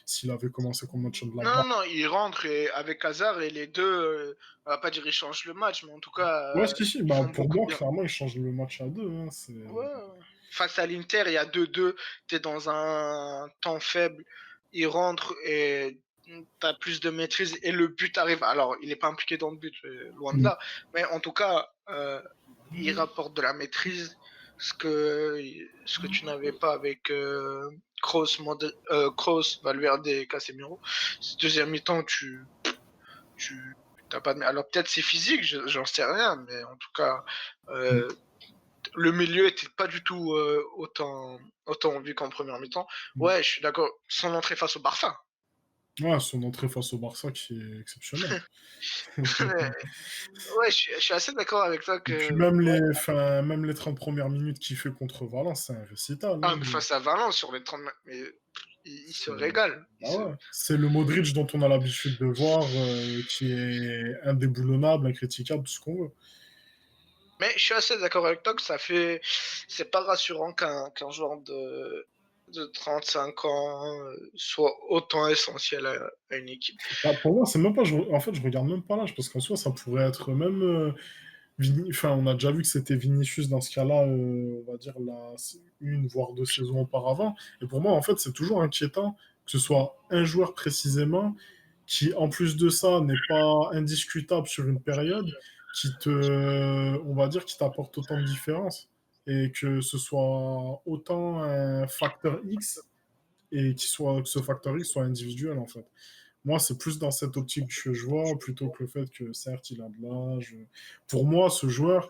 Speaker 1: s'il avait commencé contre
Speaker 2: Non,
Speaker 1: Mönchengladbach.
Speaker 2: non, il rentre avec Hazard et les deux, on va pas dire ils changent le match, mais en tout cas,
Speaker 1: Ouais, si, si,
Speaker 2: ils
Speaker 1: bah,
Speaker 2: font
Speaker 1: pour
Speaker 2: beaucoup de
Speaker 1: moi,
Speaker 2: bien.
Speaker 1: clairement, il change le match à deux. Hein,
Speaker 2: Ouais. Face à l'Inter, il y a 2-2, t'es dans un temps faible, il rentre et t'as plus de maîtrise et le but arrive. Alors, il n'est pas impliqué dans le but, loin de
Speaker 1: Mm.
Speaker 2: là, mais en tout cas, il rapporte de la maîtrise, ce que tu n'avais pas avec Kroos, Valverde et Casemiro. Deuxième mi-temps, tu t'as pas de. Alors peut-être c'est physique, j'en sais rien, mais en tout cas,
Speaker 1: Mm.
Speaker 2: euh, le milieu était pas du tout autant vu qu'en première mi-temps.
Speaker 1: Mm.
Speaker 2: Ouais, je suis d'accord. Son entrée face au Barça.
Speaker 1: Ouais, son entrée face au Barça qui est exceptionnelle.
Speaker 2: Ouais, je suis assez d'accord avec toi
Speaker 1: Et puis
Speaker 2: que
Speaker 1: même
Speaker 2: ouais.
Speaker 1: même les 30 premières minutes qu'il fait contre Valence, c'est un récital.
Speaker 2: Ah,
Speaker 1: Hein.
Speaker 2: mais face à Valence sur les 30 mais il se régale.
Speaker 1: Ah ouais. C'est le Modric dont on a l'habitude de voir, qui est indéboulonnable, incritiquable, tout ce qu'on veut.
Speaker 2: Mais je suis assez d'accord avec toi que c'est pas rassurant qu'un joueur de 35 ans soit autant essentiel à une équipe.
Speaker 1: Bah, pour moi, c'est même pas. En fait, je regarde même pas l'âge parce qu'en soi, ça pourrait être même. Enfin, on a déjà vu que c'était Vinicius dans ce cas-là, on va dire une voire 2 saisons auparavant. Et pour moi, en fait, c'est toujours inquiétant que ce soit un joueur précisément qui, en plus de ça, n'est pas indiscutable sur une période, on va dire, qui t'apporte autant de différence. Et que ce soit autant un facteur X et que ce facteur X soit individuel, en fait. Moi, c'est plus dans cette optique que je vois, plutôt que le fait que, certes, il a de l'âge. Pour moi, ce joueur,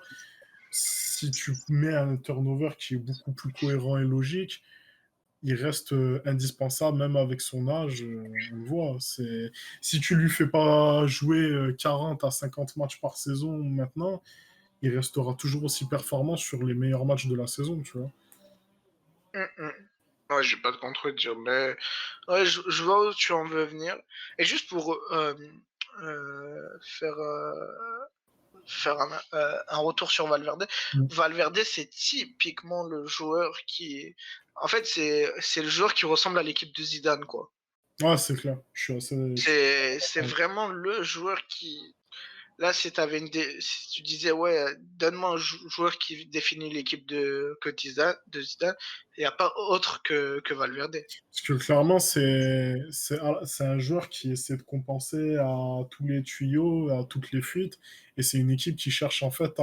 Speaker 1: si tu mets un turnover qui est beaucoup plus cohérent et logique, il reste indispensable, même avec son âge, on le voit. Si tu lui fais pas jouer 40 à 50 matchs par saison maintenant, il restera toujours aussi performant sur les meilleurs matchs de la saison, tu vois.
Speaker 2: Hum, hum. Ouais, je vais pas te contredire, mais ouais, je vois où tu en veux venir. Et juste pour faire un retour sur Valverde.
Speaker 1: Mm.
Speaker 2: Valverde, c'est typiquement le joueur qui, en fait, c'est le joueur qui ressemble à l'équipe de Zidane, quoi.
Speaker 1: Ah, c'est clair. Je suis
Speaker 2: C'est
Speaker 1: d'accord.
Speaker 2: vraiment le joueur qui, là, si tu disais, ouais, donne-moi un joueur qui définit l'équipe de Zidane, il n'y a pas autre que Valverde.
Speaker 1: Parce que clairement, c'est un joueur qui essaie de compenser à tous les tuyaux, à toutes les fuites. Et c'est une équipe qui cherche en fait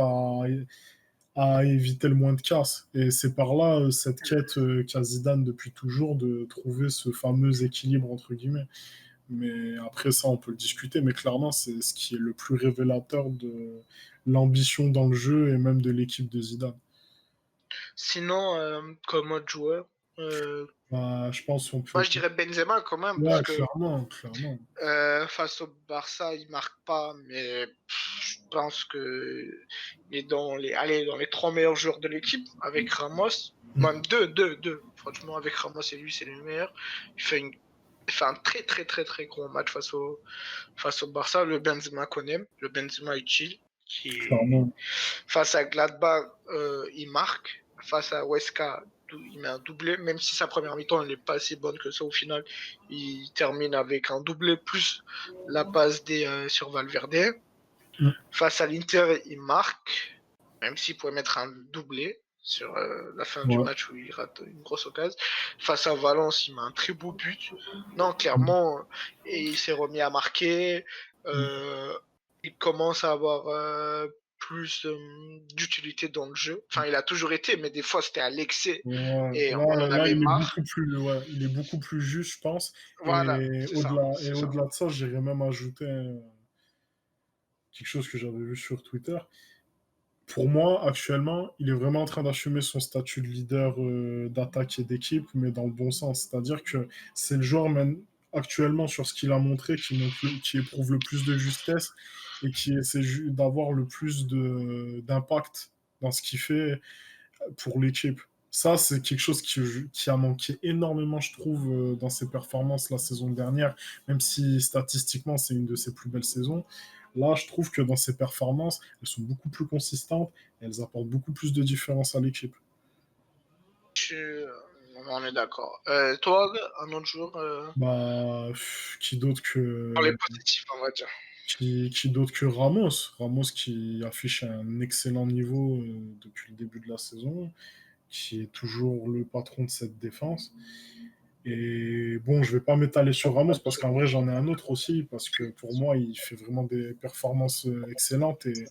Speaker 1: à éviter le moins de casse. Et c'est par là cette quête qu'a Zidane depuis toujours de trouver ce fameux équilibre entre guillemets. Mais après ça, on peut le discuter. Mais clairement, c'est ce qui est le plus révélateur de l'ambition dans le jeu et même de l'équipe de Zidane.
Speaker 2: Sinon, comme autre joueur, euh,
Speaker 1: Bah, je pense qu'on
Speaker 2: moi,
Speaker 1: peut.
Speaker 2: je dirais Benzema quand même, parce
Speaker 1: Ouais,
Speaker 2: que
Speaker 1: clairement, clairement.
Speaker 2: face au Barça, il marque pas, mais je pense que il est dans les trois meilleurs joueurs de l'équipe, avec Ramos. Même deux. Franchement, avec Ramos et lui, c'est le meilleur. Il fait, une, il fait un très, très, très, très gros match face au Barça. Le Benzema qu'on aime, le Benzema utile, qui,
Speaker 1: Clairement.
Speaker 2: face à Gladbach, il marque. Face à Huesca, il met un doublé, même si sa première mi-temps elle n'est pas si bonne que ça au final. Il termine avec un doublé plus la passe sur Valverde.
Speaker 1: Mm.
Speaker 2: Face à l'Inter, il marque, même s'il pouvait mettre un doublé sur la fin du
Speaker 1: Ouais.
Speaker 2: match où il rate une grosse occasion. Face à Valence, il met un très beau but. Non, clairement, et il s'est remis à marquer.
Speaker 1: Mm.
Speaker 2: Euh, il commence à avoir plus d'utilité dans le jeu. Enfin, il a toujours été, mais des fois c'était à l'excès
Speaker 1: Ouais,
Speaker 2: et on en
Speaker 1: là,
Speaker 2: avait
Speaker 1: il est
Speaker 2: marre.
Speaker 1: beaucoup plus, ouais, il est beaucoup plus juste, je pense.
Speaker 2: Voilà, c'est ça,
Speaker 1: Et
Speaker 2: c'est ça.
Speaker 1: au-delà de ça, j'irais même ajouter quelque chose que j'avais vu sur Twitter. Pour moi, actuellement, il est vraiment en train d'assumer son statut de leader d'attaque et d'équipe, mais dans le bon sens. C'est-à-dire que c'est le joueur, même actuellement, sur ce qu'il a montré, qui éprouve le plus de justesse et qui essaie d'avoir le plus d'impact dans ce qu'il fait pour l'équipe. Ça, c'est quelque chose qui a manqué énormément, je trouve, dans ses performances la saison dernière, même si statistiquement, c'est une de ses plus belles saisons. Là, je trouve que dans ses performances, elles sont beaucoup plus consistantes et elles apportent beaucoup plus de différence à l'équipe.
Speaker 2: On est d'accord. Toi, un autre jour,
Speaker 1: Bah,
Speaker 2: pour les positifs, on va dire.
Speaker 1: qui d'autre que Ramos? Ramos qui affiche un excellent niveau depuis le début de la saison, qui est toujours le patron de cette défense. Et bon, je vais pas m'étaler sur Ramos parce qu'en vrai, j'en ai un autre aussi parce que pour moi, il fait vraiment des performances excellentes et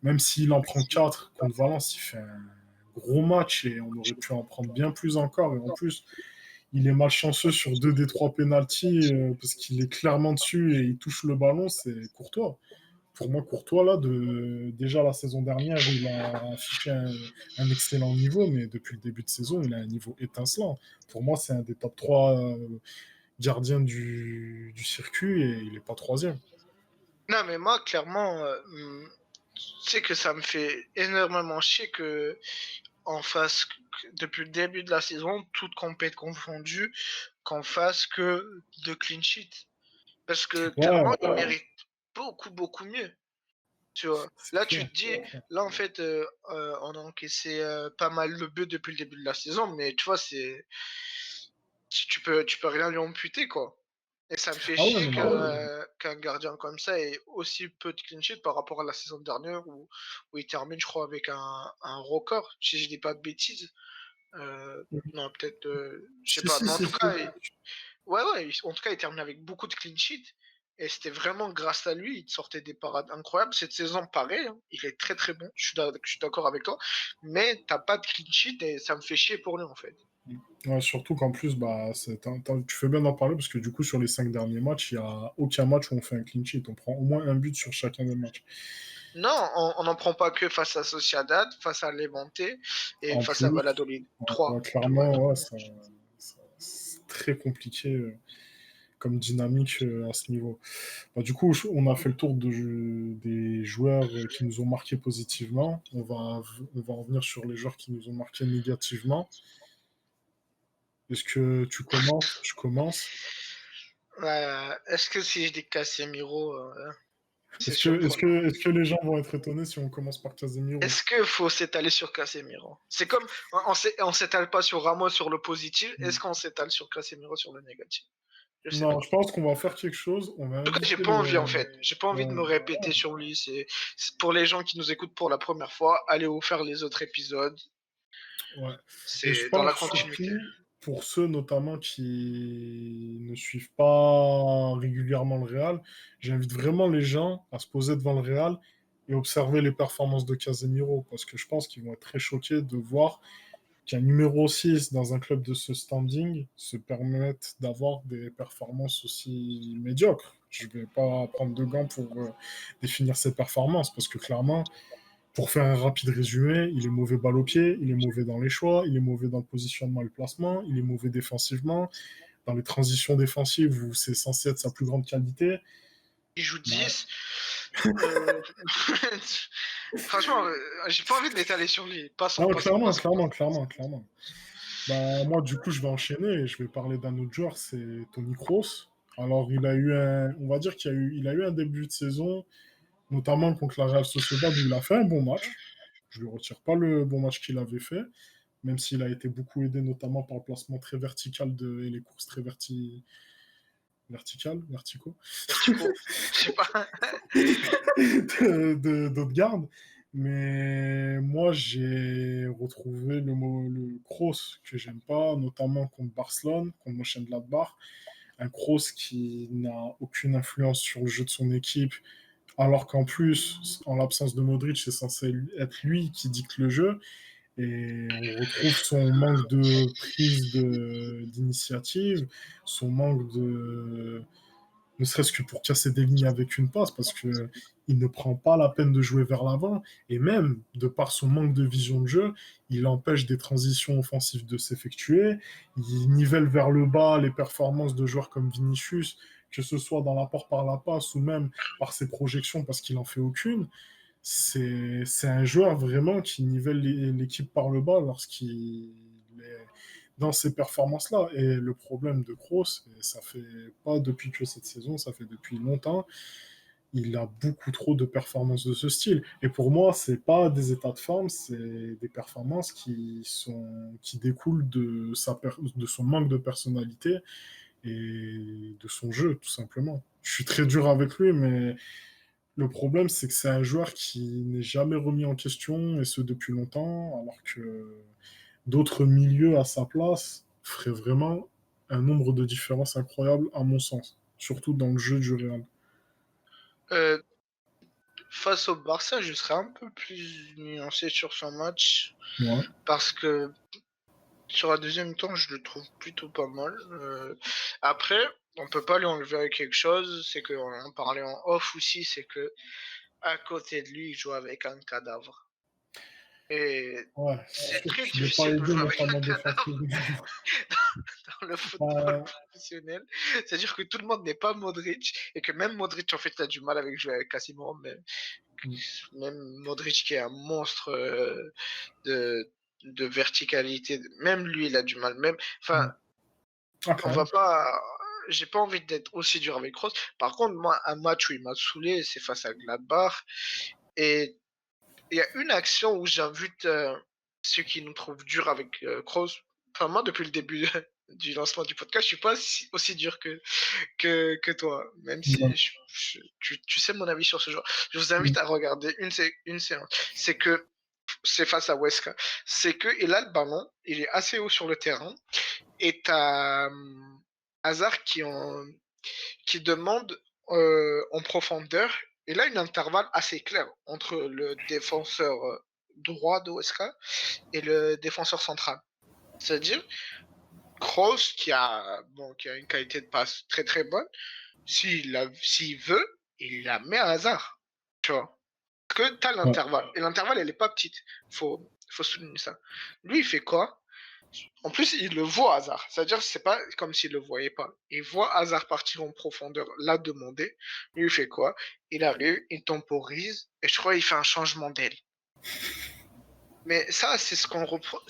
Speaker 1: même s'il en prend 4 contre Valence, il fait un gros match et on aurait pu en prendre bien plus encore. Et en plus, il est malchanceux sur deux des trois pénaltys parce qu'il est clairement dessus et il touche le ballon, c'est Courtois. Pour moi, Courtois, là, déjà la saison dernière, il a affiché un excellent niveau, mais depuis le début de saison, il a un niveau étincelant. Pour moi, c'est un des top 3 gardiens du circuit et il n'est pas troisième.
Speaker 2: Non, mais moi, clairement, tu sais que ça me fait énormément chier que on fasse, depuis le début de la saison, toutes compétitions confondues, qu'on fasse que de clean sheet. Parce que
Speaker 1: Ouais,
Speaker 2: clairement, il mérite beaucoup, beaucoup mieux. Tu vois.
Speaker 1: c'est
Speaker 2: Là, tu
Speaker 1: clair.
Speaker 2: te dis, là, en fait, on a encaissé pas mal de buts depuis le début de la saison, mais tu vois, tu peux rien lui amputer, quoi. Et ça me fait
Speaker 1: Ah ouais,
Speaker 2: chier
Speaker 1: non, mais
Speaker 2: qu'un gardien comme ça ait aussi peu de clean sheet par rapport à la saison dernière où il termine, je crois, avec un record, si je dis pas de bêtises. Non, peut-être, je sais
Speaker 1: si,
Speaker 2: pas.
Speaker 1: si,
Speaker 2: Mais en
Speaker 1: si,
Speaker 2: tout
Speaker 1: si.
Speaker 2: cas, ouais, en tout cas, il termine avec beaucoup de clean sheet. Et c'était vraiment grâce à lui, il sortait des parades incroyables. Cette saison, pareil, hein, il est très très bon. Je suis d'accord avec toi. Mais t'as pas de clean sheet et ça me fait chier pour lui, en fait.
Speaker 1: Ouais, surtout qu'en plus, bah, tu fais bien d'en parler parce que du coup, sur les 5 derniers matchs, il n'y a aucun match où on fait un clean sheet. On prend au moins un but sur chacun des matchs.
Speaker 2: Non, on n'en prend pas que face à Sociedad, face à Levante et
Speaker 1: En
Speaker 2: face à
Speaker 1: plus,
Speaker 2: Valladolid.
Speaker 1: ouais,
Speaker 2: Trois.
Speaker 1: ouais,
Speaker 2: Tu vois.
Speaker 1: clairement, ouais, très compliqué comme dynamique à ce niveau. Bah, du coup, on a fait le tour des joueurs qui nous ont marqué positivement. On va revenir sur les joueurs qui nous ont marqué négativement. Est-ce que tu commences? Je commence.
Speaker 2: Est-ce que si je dis Casemiro, c'est
Speaker 1: Est-ce que, est-ce
Speaker 2: surprenant?
Speaker 1: que, est-ce que les gens vont être étonnés si on commence par Casemiro?
Speaker 2: Est-ce qu'il faut s'étaler sur Casemiro? C'est comme on s'étale pas sur Ramos sur le positif, est-ce qu'on s'étale sur Casemiro sur le négatif? Je sais pas.
Speaker 1: Non, je pense qu'on va faire quelque chose. On va
Speaker 2: En tout cas, j'ai
Speaker 1: inviter
Speaker 2: pas
Speaker 1: le.
Speaker 2: envie en fait. J'ai pas envie de me
Speaker 1: Ouais.
Speaker 2: répéter sur lui. C'est pour les gens qui nous écoutent pour la première fois, allez vous faire les autres épisodes.
Speaker 1: Ouais. Et je
Speaker 2: C'est dans la
Speaker 1: pense
Speaker 2: continuité.
Speaker 1: surtout pour ceux notamment qui ne suivent pas régulièrement le Real, j'invite vraiment les gens à se poser devant le Real et observer les performances de Casemiro parce que je pense qu'ils vont être très choqués de voir qu'un numéro 6 dans un club de ce standing se permette d'avoir des performances aussi médiocres. Je ne vais pas prendre de gants pour définir ses performances parce que clairement, pour faire un rapide résumé, il est mauvais balle au pied, il est mauvais dans les choix, il est mauvais dans le positionnement et le placement, il est mauvais défensivement, dans les transitions défensives où c'est censé être sa plus grande qualité.
Speaker 2: Il joue
Speaker 1: Bah,
Speaker 2: 10. euh, Franchement, j'ai pas envie de m'étaler sur lui. Passons,
Speaker 1: non,
Speaker 2: passons,
Speaker 1: clairement,
Speaker 2: passons.
Speaker 1: clairement, clairement, clairement. Bah, moi, du coup, je vais enchaîner et je vais parler d'un autre joueur, c'est Tony Kroos. Alors, on va dire il a eu un début de saison, notamment contre la Real Sociedad, où il a fait un bon match. Je ne lui retire pas le bon match qu'il avait fait, même s'il a été beaucoup aidé, notamment par le placement très vertical et les courses très verticaux,
Speaker 2: Vertigo. Je sais pas.
Speaker 1: d'Odegaard. Mais moi, j'ai retrouvé le Kroos que j'aime pas, notamment contre Barcelone, contre Mönchengladbach. Un Kroos qui n'a aucune influence sur le jeu de son équipe, alors qu'en plus, en l'absence de Modric, c'est censé être lui qui dicte le jeu. Et on retrouve son manque de prise d'initiative, son manque de, ne serait-ce que pour casser des lignes avec une passe, parce que il ne prend pas la peine de jouer vers l'avant, et même, de par son manque de vision de jeu, il empêche des transitions offensives de s'effectuer, il nivelle vers le bas les performances de joueurs comme Vinicius, que ce soit dans l'apport par la passe ou même par ses projections, parce qu'il n'en fait aucune. C'est un joueur vraiment qui nivelle l'équipe par le bas lorsqu'il est dans ces performances-là. Et le problème de Kroos, et ça fait pas depuis que cette saison, ça fait depuis longtemps, il a beaucoup trop de performances de ce style. Et pour moi, c'est pas des états de forme, c'est des performances qui découlent de son manque de personnalité et de son jeu, tout simplement. Je suis très dur avec lui, mais le problème, c'est que c'est un joueur qui n'est jamais remis en question, et ce depuis longtemps, alors que d'autres milieux à sa place feraient vraiment un nombre de différences incroyables, à mon sens, surtout dans le jeu du Real.
Speaker 2: Euh, Face au Barça, je serais un peu plus nuancé sur son match
Speaker 1: Ouais,
Speaker 2: parce que sur la deuxième temps, je le trouve plutôt pas mal. Après, on peut pas lui enlever quelque chose, c'est qu'on en parlait en off aussi, c'est que à côté de lui, il joue avec un cadavre. Et
Speaker 1: ouais, c'est
Speaker 2: c'est
Speaker 1: sûr
Speaker 2: très
Speaker 1: qu'il n'est pas
Speaker 2: difficile de
Speaker 1: aidé,
Speaker 2: jouer avec un
Speaker 1: notamment
Speaker 2: cadavre
Speaker 1: défensivement.
Speaker 2: dans le football
Speaker 1: Euh,
Speaker 2: professionnel. C'est-à-dire que tout le monde n'est pas Modric et que même Modric, en fait, a du mal avec jouer avec Casemiro, mais même Modric qui est un monstre de, de verticalité, même lui, il a du mal. Même, enfin, on
Speaker 1: ok.
Speaker 2: va pas. J'ai pas envie d'être aussi dur avec Kroos. Par contre, moi, un match où il m'a saoulé, c'est face à Gladbach. Et il y a une action où j'invite ceux qui nous trouvent dur avec Kroos. Enfin, moi, depuis le début du lancement du podcast, je suis pas aussi dur que toi, même si
Speaker 1: Ouais.
Speaker 2: tu sais mon avis sur ce genre. Je vous invite à regarder une séance. C'est que c'est face à Weska. C'est que il a le ballon, il est assez haut sur le terrain, et t'as Hazard qui demande en profondeur. Et là, une intervalle assez clair entre le défenseur droit de Weska et le défenseur central. C'est-à-dire, Kroos, qui a une qualité de passe très très bonne, s'il veut, il la met à hasard. Tu vois. Parce que tu as
Speaker 1: Ouais.
Speaker 2: l'intervalle. Et l'intervalle, elle n'est pas petite. Faut souligner ça. Lui, il fait quoi? En plus, il le voit Hazard. C'est-à-dire, c'est pas comme s'il le voyait pas. Il voit Hazard partir en profondeur, l'a demander. Lui, il fait quoi? Il arrive, il temporise, et je crois qu'il fait un changement d'aile. Mais ça, c'est ce qu'on reproche.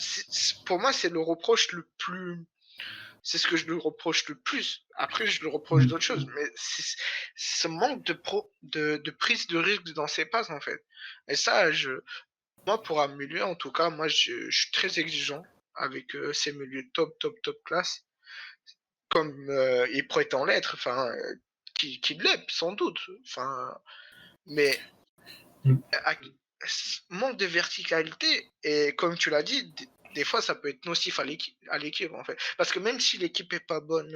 Speaker 2: Pour moi, c'est le reproche le plus. C'est ce que je lui reproche le plus. Après, je lui reproche d'autres choses. Mais c'est ce manque de prise de risque dans ses passes, en fait. Et ça, moi, pour un milieu, en tout cas, moi, je suis très exigeant avec ces milieux top classe, comme il prétend l'être, enfin, qui l'est, sans doute. Enfin, mais à- manque de verticalité, et comme tu l'as dit, des fois, ça peut être nocif à l'équipe, en fait. Parce que même si l'équipe est pas bonne,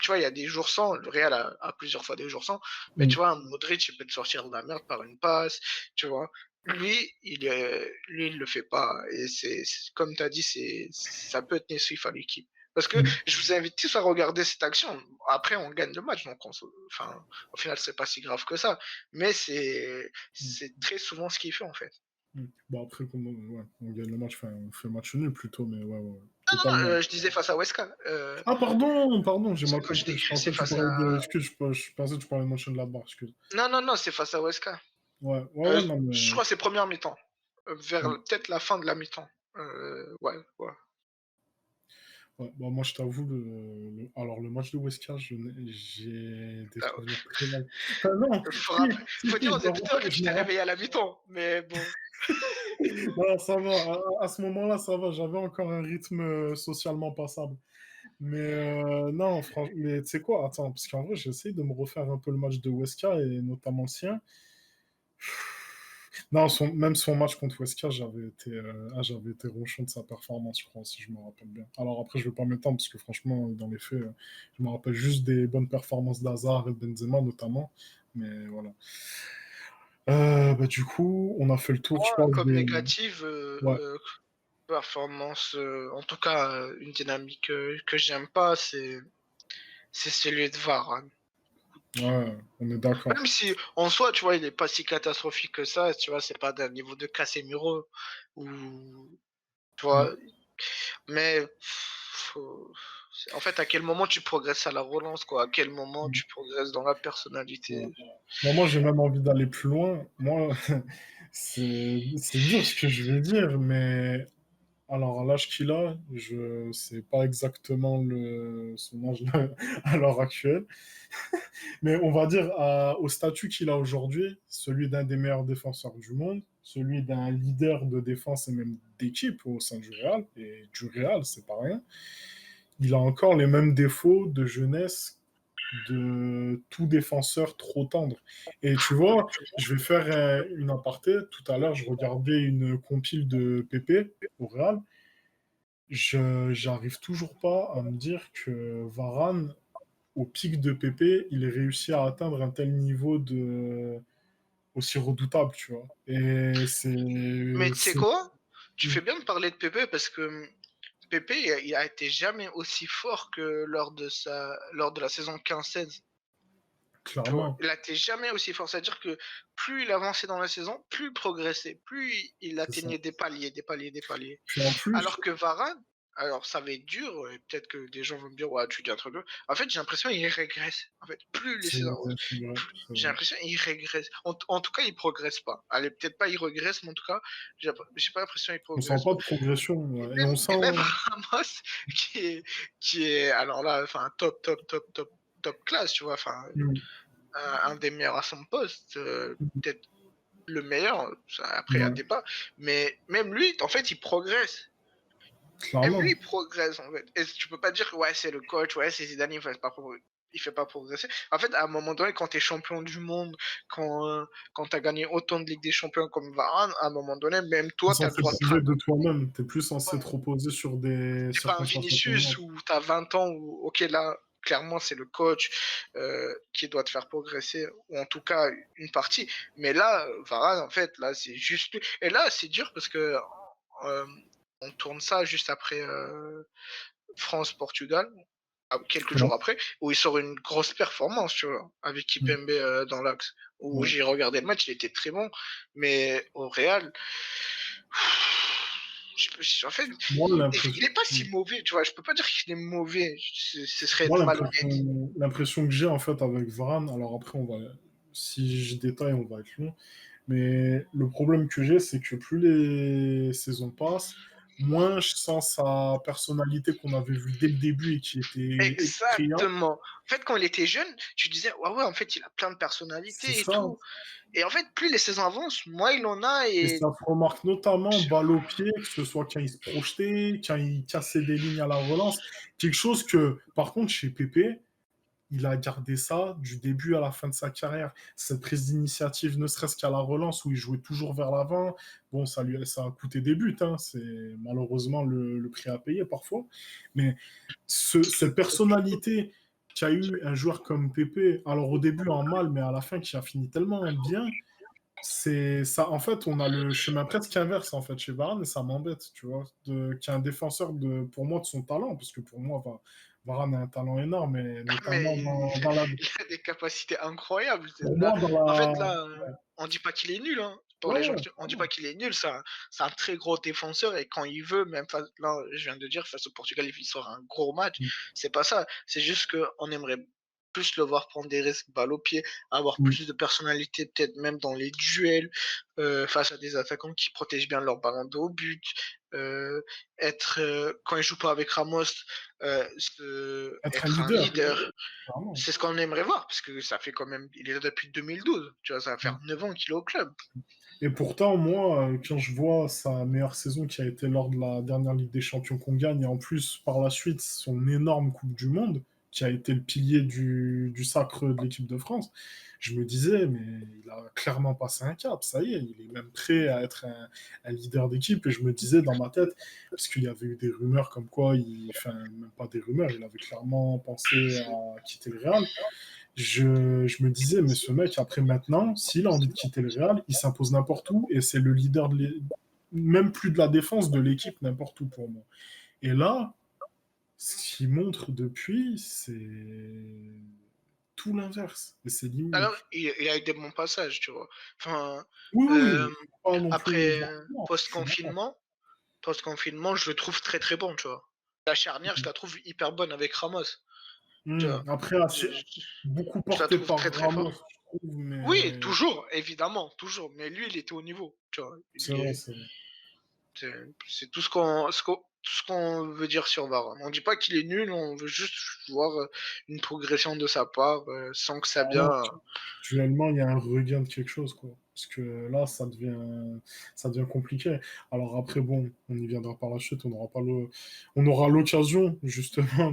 Speaker 2: tu vois, il y a des jours sans, le Real a plusieurs fois des jours sans, mais tu vois, un Modric, il peut te sortir de la merde par une passe, tu vois. Lui, il le fait pas. Et comme tu as dit, ça peut être nocif à l'équipe. Parce que je vous invite tous à regarder cette action. Après, on gagne le match, donc enfin, au final, c'est pas si grave que ça. Mais c'est très souvent ce qu'il fait, en fait.
Speaker 1: Bon, après, ouais, on gagne le match, enfin, on fait match nul plutôt, mais ouais,
Speaker 2: Non,
Speaker 1: totalement.
Speaker 2: je disais face à Weska.
Speaker 1: Ah, pardon, j'ai mal
Speaker 2: Quand je
Speaker 1: compris.
Speaker 2: dis
Speaker 1: Je
Speaker 2: que
Speaker 1: pensais
Speaker 2: c'est
Speaker 1: que tu
Speaker 2: face
Speaker 1: parlais
Speaker 2: à.
Speaker 1: de. Excuse, je pensais que tu parlais de mon de la barre, excuse.
Speaker 2: Non, c'est face à Weska.
Speaker 1: Ouais, non,
Speaker 2: Je
Speaker 1: mais.
Speaker 2: crois que c'est première mi-temps. Vers
Speaker 1: Ouais,
Speaker 2: peut-être la fin de la mi-temps. Ouais.
Speaker 1: ouais. Bon, moi, je t'avoue, alors, le match de Weska, j'ai des
Speaker 2: Euh,
Speaker 1: souvenirs très vagues. Enfin, non,
Speaker 2: Faut dire aux auditeurs que
Speaker 1: je
Speaker 2: tu
Speaker 1: me
Speaker 2: t'es
Speaker 1: rappelle.
Speaker 2: réveillé à la mi-temps. Mais bon.
Speaker 1: Non, ça va. À ce moment-là, ça va. J'avais encore un rythme socialement passable. Mais non, franchement, mais tu sais quoi? Attends, parce qu'en vrai, j'essaie de me refaire un peu le match de Weska et notamment le sien. Non, même son match contre Weska, j'avais été ronchon de sa performance, je crois, si je me rappelle bien. Alors après, je ne vais pas m'étendre parce que franchement, dans les faits, je me rappelle juste des bonnes performances d'Hazard et de Benzema notamment. Mais voilà. Bah, du coup, on a fait le tour, je
Speaker 2: Moi,
Speaker 1: pense,
Speaker 2: comme
Speaker 1: des.
Speaker 2: négative,
Speaker 1: Ouais,
Speaker 2: performance, en tout cas, une dynamique que j'aime pas, c'est celui de Varane.
Speaker 1: ouais, on est d'accord.
Speaker 2: Même si, en soi, tu vois, il est pas si catastrophique que ça, tu vois, c'est pas d'un niveau de Casemiro, ou, tu
Speaker 1: Mm.
Speaker 2: vois, mais, en fait, à quel moment tu progresses à la relance, quoi, à quel moment
Speaker 1: Mm.
Speaker 2: tu progresses dans la
Speaker 1: Ouais.
Speaker 2: personnalité.
Speaker 1: Bon, moi, j'ai même envie d'aller plus loin. Moi, c'est dur ce que je vais dire, mais alors, à l'âge qu'il a, je sais pas exactement son âge à l'heure actuelle, mais on va dire au statut qu'il a aujourd'hui, celui d'un des meilleurs défenseurs du monde, celui d'un leader de défense et même d'équipe au sein du Real, et du Real, c'est pas rien. Il a encore les mêmes défauts de jeunesse de tout défenseur trop tendre. Et tu vois, je vais faire une aparté. Tout à l'heure, je regardais une compile de Pépé au Real. J'arrive toujours pas à me dire que Varane, au pic de Pépé, il ait réussi à atteindre un tel niveau aussi redoutable, tu vois. Et
Speaker 2: Mais tu sais quoi? Tu fais bien de parler de Pepe parce que Pepe, il a été jamais aussi fort que lors de la saison 15-16. Tu vois,
Speaker 1: clairement,
Speaker 2: il a été jamais aussi fort. C'est-à-dire que plus il avançait dans la saison, plus il progressait, plus il
Speaker 1: c'est ça.
Speaker 2: atteignait des paliers, des paliers, des paliers.
Speaker 1: Puis en plus,
Speaker 2: Alors que Varane, alors ça va être dur, et peut-être que des gens vont me dire, ouais, tu dis un truc. En fait, j'ai l'impression qu'il régresse. En fait, plus les
Speaker 1: c'est
Speaker 2: saisons
Speaker 1: vrai,
Speaker 2: avancent,
Speaker 1: c'est vrai, c'est
Speaker 2: j'ai
Speaker 1: vrai.
Speaker 2: l'impression qu'il régresse. En tout cas, il progresse pas. Allez, peut-être pas il regresse, mais en tout cas, j'ai pas l'impression qu'il
Speaker 1: On sent
Speaker 2: progresse.
Speaker 1: pas de progression, ouais. Et on sent.
Speaker 2: Et même Ramos, qui est, alors là, enfin, top classe, tu vois, enfin,
Speaker 1: Mm.
Speaker 2: un des meilleurs à son poste, peut-être le meilleur, après il y a
Speaker 1: Ouais,
Speaker 2: débat, mais même lui, en fait, il progresse. Même lui,
Speaker 1: clairement.
Speaker 2: il progresse, en fait. Et tu peux pas dire que ouais, c'est le coach, ouais, c'est Zidane, il fait pas progresser. En fait, à un moment donné, quand tu es champion du monde, quand tu as gagné autant de Ligue des Champions comme Varane, à un moment donné, même
Speaker 1: Tu es
Speaker 2: toi, tu as le
Speaker 1: censé
Speaker 2: droit de
Speaker 1: prouver de toi-même. Tu es plus censé te
Speaker 2: travailler.
Speaker 1: reposer sur des
Speaker 2: C'est pas un
Speaker 1: circonstances
Speaker 2: Vinicius
Speaker 1: atténuantes.
Speaker 2: où tu as 20 ans, où, ok, là, clairement, c'est le coach qui doit te faire progresser, ou en tout cas une partie. Mais là, Varane, en fait, là, c'est juste. Et là, c'est dur parce que euh, on tourne ça juste après France-Portugal, quelques
Speaker 1: Ouais.
Speaker 2: jours après, où il sort une grosse performance, tu vois, avec
Speaker 1: Mm.
Speaker 2: Kipembe dans l'axe. Où
Speaker 1: Ouais.
Speaker 2: j'ai regardé le match, il était très bon, mais au Real, En fait,
Speaker 1: Moi,
Speaker 2: il est pas si mauvais, tu vois. Je peux pas dire qu'il est mauvais. Ce serait
Speaker 1: moi,
Speaker 2: être malhonnête.
Speaker 1: l'impression que j'ai en fait avec Varane, alors après, si je détaille, on va être long, mais le problème que j'ai, c'est que plus les saisons passent, moins je sens sa personnalité qu'on avait vue dès le début et qui était effrayante.
Speaker 2: Exactement. En fait, quand il était jeune, tu disais, ouais, ouais, en fait, il a plein de
Speaker 1: C'est
Speaker 2: personnalités et
Speaker 1: ça.
Speaker 2: tout. Et en fait, plus les saisons avancent, moins il en a
Speaker 1: Et
Speaker 2: et
Speaker 1: ça se remarque notamment balle au pied, que ce soit quand il se projetait, quand il cassait des lignes à la relance. Quelque chose que, par contre, chez Pépé, il a gardé ça du début à la fin de sa carrière. Cette prise d'initiative, ne serait-ce qu'à la relance, où il jouait toujours vers l'avant. Bon, ça a coûté des buts, hein. C'est malheureusement le prix à payer parfois. Mais cette personnalité qu'a eu un joueur comme Pépé, alors au début en mal, mais à la fin qui a fini tellement bien, c'est ça. En fait, on a le chemin presque inverse en fait chez Varane et ça m'embête, tu vois, qui est un défenseur pour moi de son talent, parce que pour moi, Varane a un talent énorme, et notamment
Speaker 2: mais
Speaker 1: dans la,
Speaker 2: il a des capacités incroyables.
Speaker 1: pour
Speaker 2: Là,
Speaker 1: moi, dans
Speaker 2: en fait,
Speaker 1: la,
Speaker 2: là, on dit pas qu'il est nul, hein. Pour
Speaker 1: ouais,
Speaker 2: les gens,
Speaker 1: ouais,
Speaker 2: on dit pas
Speaker 1: clairement.
Speaker 2: qu'il est nul. C'est un très gros défenseur et quand il veut, même là, je viens de dire face au Portugal, il sort un gros match.
Speaker 1: Mm,
Speaker 2: C'est pas ça. C'est juste que on aimerait plus le voir prendre des risques balle au pied, avoir
Speaker 1: mm.
Speaker 2: plus de personnalité, peut-être même dans les duels face à des attaquants qui protègent bien leur ballon de haut but. Euh, quand il joue pas avec Ramos,
Speaker 1: Être un
Speaker 2: être un
Speaker 1: leader,
Speaker 2: leader.
Speaker 1: clairement.
Speaker 2: C'est ce qu'on aimerait voir, parce que ça fait quand même. Il est là depuis 2012. Tu vois, ça va
Speaker 1: Mm.
Speaker 2: faire 9 ans qu'il est au club.
Speaker 1: Et pourtant, moi, quand je vois sa meilleure saison qui a été lors de la dernière Ligue des Champions qu'on gagne, et en plus, par la suite, son énorme Coupe du Monde, qui a été le pilier du sacre de l'équipe de France, je me disais, mais il a clairement passé un cap, ça y est, il est même prêt à être un leader d'équipe. Et je me disais dans ma tête, parce qu'il y avait eu des rumeurs comme quoi, enfin, même pas des rumeurs, il avait clairement pensé à quitter le Real. Je me disais, mais ce mec, après maintenant, s'il a envie de quitter le Real, il s'impose n'importe où et c'est le leader même plus de la défense de l'équipe, n'importe où pour moi. Et là, ce qu'il montre depuis, c'est tout l'inverse. Et c'est limite.
Speaker 2: Alors, il a eu des bons passages, tu vois. Enfin,
Speaker 1: Oui, oui,
Speaker 2: euh,
Speaker 1: pas non plus.
Speaker 2: après
Speaker 1: Non, je suis d'accord.
Speaker 2: post-confinement, je le trouve très très bon, tu vois. La charnière, je la trouve hyper bonne avec Ramos, tu vois.
Speaker 1: Après,
Speaker 2: Je,
Speaker 1: beaucoup
Speaker 2: je la
Speaker 1: porté
Speaker 2: trouve
Speaker 1: par
Speaker 2: très très
Speaker 1: Ramos,
Speaker 2: fort.
Speaker 1: je trouve,
Speaker 2: Oui,
Speaker 1: mais
Speaker 2: toujours, évidemment, toujours. Mais lui, il était au niveau, tu vois.
Speaker 1: c'est vrai, c'est vrai.
Speaker 2: C'est tout ce qu'on veut dire sur Varane. On dit pas qu'il est nul, on veut juste voir une progression de sa part sans que ça
Speaker 1: Clairement,
Speaker 2: vienne.
Speaker 1: actuellement, il y a un regain de quelque chose, quoi. Parce que là, ça devient compliqué. Alors après, bon, on y viendra par la suite, on aura l'occasion, justement,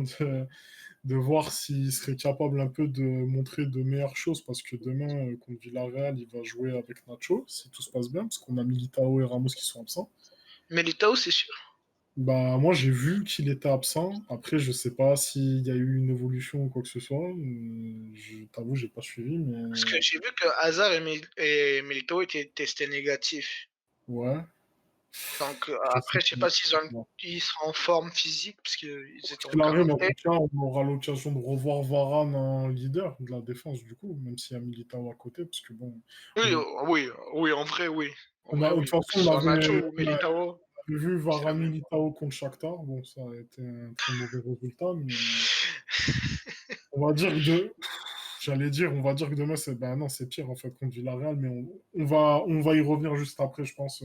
Speaker 1: de voir s'il serait capable un peu de montrer de meilleures choses, parce que demain, contre Villarreal, il va jouer avec Nacho, si tout se passe bien, parce qu'on a Militao et Ramos qui sont absents.
Speaker 2: Mais Militao, c'est sûr.
Speaker 1: Bah, moi, j'ai vu qu'il était absent. Après, je sais pas s'il y a eu une évolution ou quoi que ce soit. Je t'avoue, j'ai pas suivi,
Speaker 2: Parce que
Speaker 1: mais
Speaker 2: j'ai vu que Hazard et Militao étaient testés négatifs.
Speaker 1: ouais.
Speaker 2: Donc
Speaker 1: Je sais
Speaker 2: après, je sais
Speaker 1: pas.
Speaker 2: pas ils seront en forme physique, parce qu'ils
Speaker 1: Quoi
Speaker 2: étaient en
Speaker 1: qu'il arrive, en
Speaker 2: quarantaine.
Speaker 1: tout cas, on aura l'occasion de revoir Varane en leader de la défense, du coup, même s'il y a Militao à côté, parce que bon,
Speaker 2: Oui,
Speaker 1: on,
Speaker 2: oui, oui, en vrai, oui. En vrai,
Speaker 1: de toute
Speaker 2: oui. Que
Speaker 1: façon,
Speaker 2: ce soit Nacho ou
Speaker 1: on avait
Speaker 2: Militao,
Speaker 1: vu
Speaker 2: c'est la
Speaker 1: Varane
Speaker 2: même.
Speaker 1: Militao contre Shakhtar. Bon, ça a été un très mauvais résultat, mais on va dire que on va dire que demain, ben non, c'est pire en fait contre Villarreal, mais on va y revenir juste après, je pense.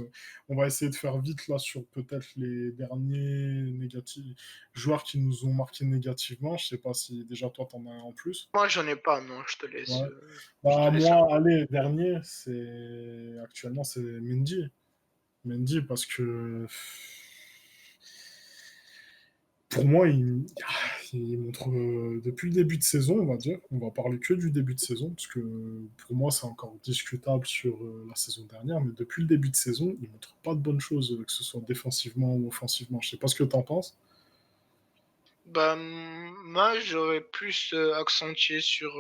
Speaker 1: On va essayer de faire vite là sur peut-être les derniers joueurs qui nous ont marqué négativement. Je sais pas si déjà toi t'en as un en plus.
Speaker 2: Moi, j'en ai pas, non,
Speaker 1: Ouais.
Speaker 2: je te
Speaker 1: Bah
Speaker 2: laisse.
Speaker 1: moi, allez, dernier, c'est Mendy. Mendy parce que pour moi, il montre depuis le début de saison, on va dire, on va parler que du début de saison, parce que pour moi, c'est encore discutable sur la saison dernière, mais depuis le début de saison, il montre pas de bonnes choses, que ce soit défensivement ou offensivement. Je sais pas ce que tu en penses.
Speaker 2: Bah, moi, j'aurais plus accentué sur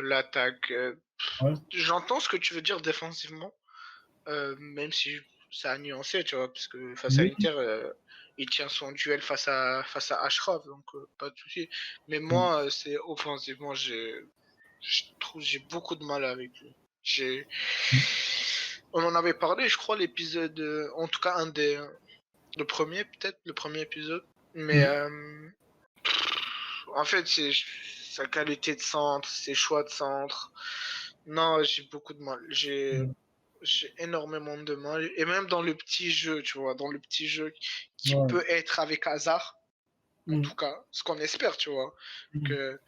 Speaker 2: l'attaque.
Speaker 1: Ouais.
Speaker 2: J'entends ce que tu veux dire défensivement, même si ça a nuancé, tu vois, parce que face à
Speaker 1: Oui.
Speaker 2: Inter, il tient son duel face à Ashraf, donc pas de souci. Mais
Speaker 1: Mm.
Speaker 2: moi, c'est offensivement, je trouve j'ai beaucoup de mal avec lui. J'ai on en avait parlé, je crois, l'épisode, en tout cas le premier peut-être, le premier épisode. Mais
Speaker 1: Mm.
Speaker 2: en fait, c'est sa qualité de centre, ses choix de centre. Non, j'ai beaucoup de mal.
Speaker 1: Mm.
Speaker 2: J'ai énormément de mal. Et même dans le petit jeu, tu vois, dans le petit jeu qui
Speaker 1: Ouais.
Speaker 2: peut être avec hasard, en
Speaker 1: Mm.
Speaker 2: tout cas, ce qu'on espère, tu vois,
Speaker 1: Mm.
Speaker 2: que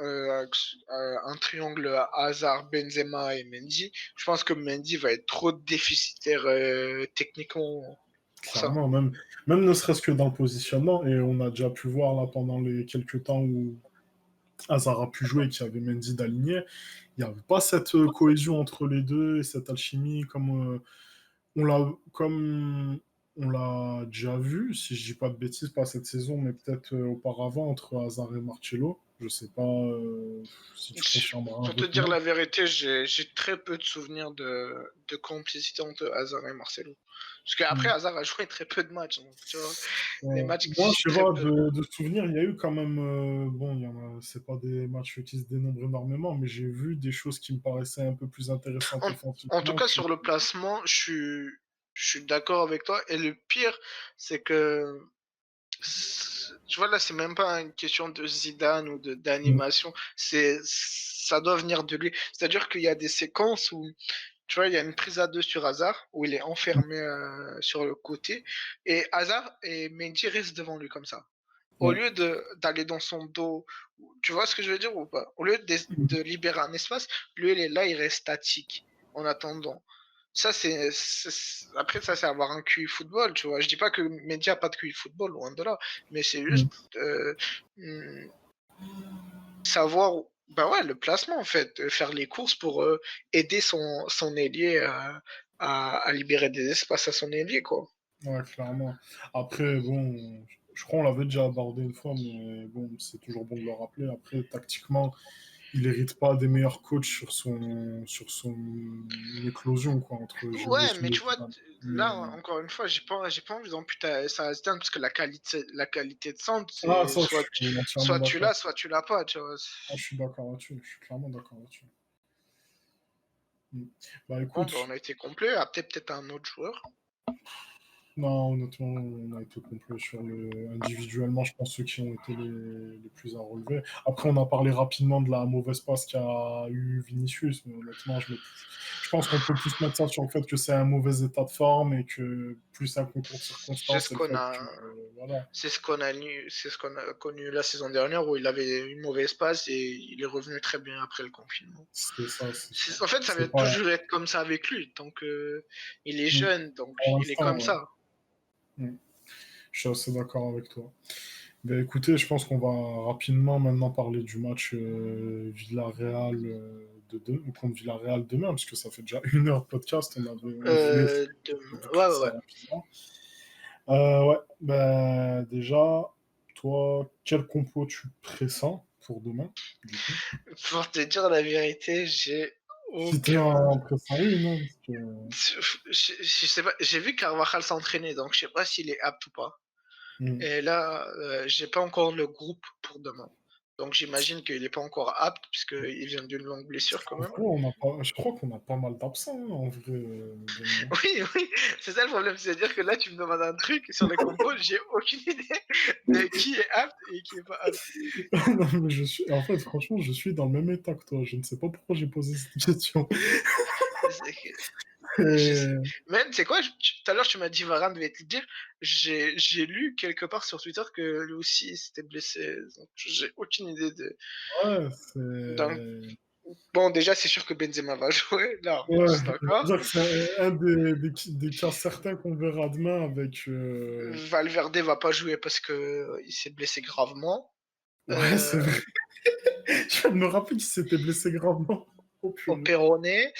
Speaker 2: un triangle Hazard, Benzema et Mendy, je pense que Mendy va être trop déficitaire techniquement pour ça.
Speaker 1: Clairement, même ne serait-ce que dans le positionnement, et on a déjà pu voir là pendant les quelques temps où Hazard a pu jouer et qu'il y avait Mendy d'aligné, il n'y avait pas cette cohésion entre les deux et cette alchimie comme on l'a déjà vu, si je dis pas de bêtises, pas cette saison, mais peut-être auparavant entre Hazard et Marcelo. Je sais pas si tu confirmeras
Speaker 2: Pour te
Speaker 1: avec
Speaker 2: dire
Speaker 1: moi.
Speaker 2: la vérité, j'ai très peu de souvenirs de complicité entre Hazard et Marcelo. Parce qu'après,
Speaker 1: Mm.
Speaker 2: Hazard a joué très peu de matchs, donc, tu vois. Les
Speaker 1: Ouais.
Speaker 2: matchs que
Speaker 1: Moi,
Speaker 2: j'ai
Speaker 1: je sais
Speaker 2: très
Speaker 1: pas,
Speaker 2: peu.
Speaker 1: de souvenirs, il y a eu quand même, bon, c'est pas des matchs qui se dénombrent énormément, mais j'ai vu des choses qui me paraissaient un peu plus intéressantes
Speaker 2: En, en tout
Speaker 1: offensivement
Speaker 2: cas, sur le placement, je suis d'accord avec toi. Et le pire, c'est que tu vois, là, c'est même pas une question de Zidane ou
Speaker 1: Mm.
Speaker 2: d'animation. Ça doit venir de lui. C'est-à-dire qu'il y a des séquences où, tu vois, il y a une prise à deux sur Hazard, où il est enfermé sur le côté, et Hazard et Mendy restent devant lui comme ça. Au
Speaker 1: Ouais.
Speaker 2: lieu d'aller dans son dos, tu vois ce que je veux dire ou pas? Au lieu de libérer un espace, lui, il est là, il reste statique en attendant. Ça, après, ça, c'est avoir un QI football, tu vois. Je dis pas que Mendy a pas de QI football, loin de là, mais c'est
Speaker 1: Mm.
Speaker 2: juste hmm, savoir, bah ouais, le placement, en fait, faire les courses pour aider son ailier à libérer des espaces à son ailier, quoi.
Speaker 1: Ouais, clairement. Après, bon, je crois qu'on l'avait déjà abordé une fois, mais bon, c'est toujours bon de le rappeler. Après, tactiquement, il hérite pas des meilleurs coachs sur son éclosion, quoi, entre
Speaker 2: Ouais,
Speaker 1: Genesio
Speaker 2: mais
Speaker 1: et
Speaker 2: tu vois,
Speaker 1: Zidane.
Speaker 2: là,
Speaker 1: Mais...
Speaker 2: encore une fois, j'ai pas envie d'amputer ça à Zidane parce que la qualité de centre,
Speaker 1: Ah,
Speaker 2: c'est
Speaker 1: ça, je suis entièrement d'accord.
Speaker 2: soit tu l'as pas, tu vois.
Speaker 1: Ah, je suis d'accord là-dessus. Je suis clairement d'accord là-dessus. Mm. Bah
Speaker 2: Bon,
Speaker 1: écoute,
Speaker 2: ben, on a été complet. Après, peut-être un autre joueur.
Speaker 1: non, honnêtement, on a été complet sur le. Individuellement, je pense ceux qui ont été les plus à relever. Après, on a parlé rapidement de la mauvaise passe qu'a eu Vinicius, mais honnêtement, je pense qu'on peut plus mettre ça sur le fait que c'est un mauvais état de forme et que plus un concours de
Speaker 2: C'est
Speaker 1: circonstances
Speaker 2: ce
Speaker 1: et le
Speaker 2: qu'on
Speaker 1: fait que.
Speaker 2: a,
Speaker 1: Voilà.
Speaker 2: c'est ce qu'on a connu la saison dernière où il avait une mauvaise passe et il est revenu très bien après le confinement.
Speaker 1: C'est ça, c'est ça.
Speaker 2: En fait, ça va
Speaker 1: C'est pas.
Speaker 2: toujours être comme ça avec lui. Donc, il est
Speaker 1: Mm.
Speaker 2: jeune, donc
Speaker 1: Pour
Speaker 2: il est
Speaker 1: l'instant,
Speaker 2: comme
Speaker 1: ouais.
Speaker 2: ça.
Speaker 1: Mm. Je suis assez d'accord avec toi. Ben, écoutez, je pense qu'on va rapidement maintenant parler du match Villarreal contre Villarreal demain, parce que ça fait déjà 1 heure de podcast. On voulait faire à peu près
Speaker 2: Ouais, ouais,
Speaker 1: assez
Speaker 2: ouais.
Speaker 1: rapidement. Ouais, ben, déjà, toi, quel compo tu pressens pour demain, du coup?
Speaker 2: Pour te dire la vérité, j'ai
Speaker 1: Si t'es
Speaker 2: aucun.
Speaker 1: en pressant une, hein, parce que...
Speaker 2: Je sais pas, j'ai vu Carvajal s'entraîner, donc je sais pas s'il est apte ou pas.
Speaker 1: Hmm.
Speaker 2: Et là, j'ai pas encore le groupe pour demain. Donc j'imagine qu'il est pas encore apte, puisqu'il vient d'une longue blessure quand
Speaker 1: En
Speaker 2: même.
Speaker 1: vrai, je crois qu'on a pas mal d'absents, hein, en vrai, demain.
Speaker 2: Oui, oui, c'est ça le problème, c'est-à-dire que là, tu me demandes un truc sur les compos, j'ai aucune idée de qui est apte et qui est pas apte.
Speaker 1: Non, mais en fait, franchement, je suis dans le même état que toi. Je ne sais pas pourquoi j'ai posé cette question.
Speaker 2: C'est que- je sais-
Speaker 1: Et-
Speaker 2: Même, c'est quoi, tout à l'heure, tu m'as dit Varane devait te le dire. J'ai lu quelque part sur Twitter que lui aussi s'était blessé. Donc, j'ai aucune idée de.
Speaker 1: Ouais,
Speaker 2: Donc,
Speaker 1: c'est.
Speaker 2: bon, déjà, c'est sûr que Benzema va jouer. Là, on est
Speaker 1: Ouais,
Speaker 2: tous
Speaker 1: je
Speaker 2: d'accord.
Speaker 1: veux dire que c'est un des cas certains qu'on verra demain avec.
Speaker 2: Valverde va pas jouer parce que il s'est blessé gravement.
Speaker 1: Ouais, c'est
Speaker 2: Euh,
Speaker 1: vrai. Je viens de me rappeler qu'il s'était blessé gravement. Oh
Speaker 2: au
Speaker 1: purée.
Speaker 2: péroné.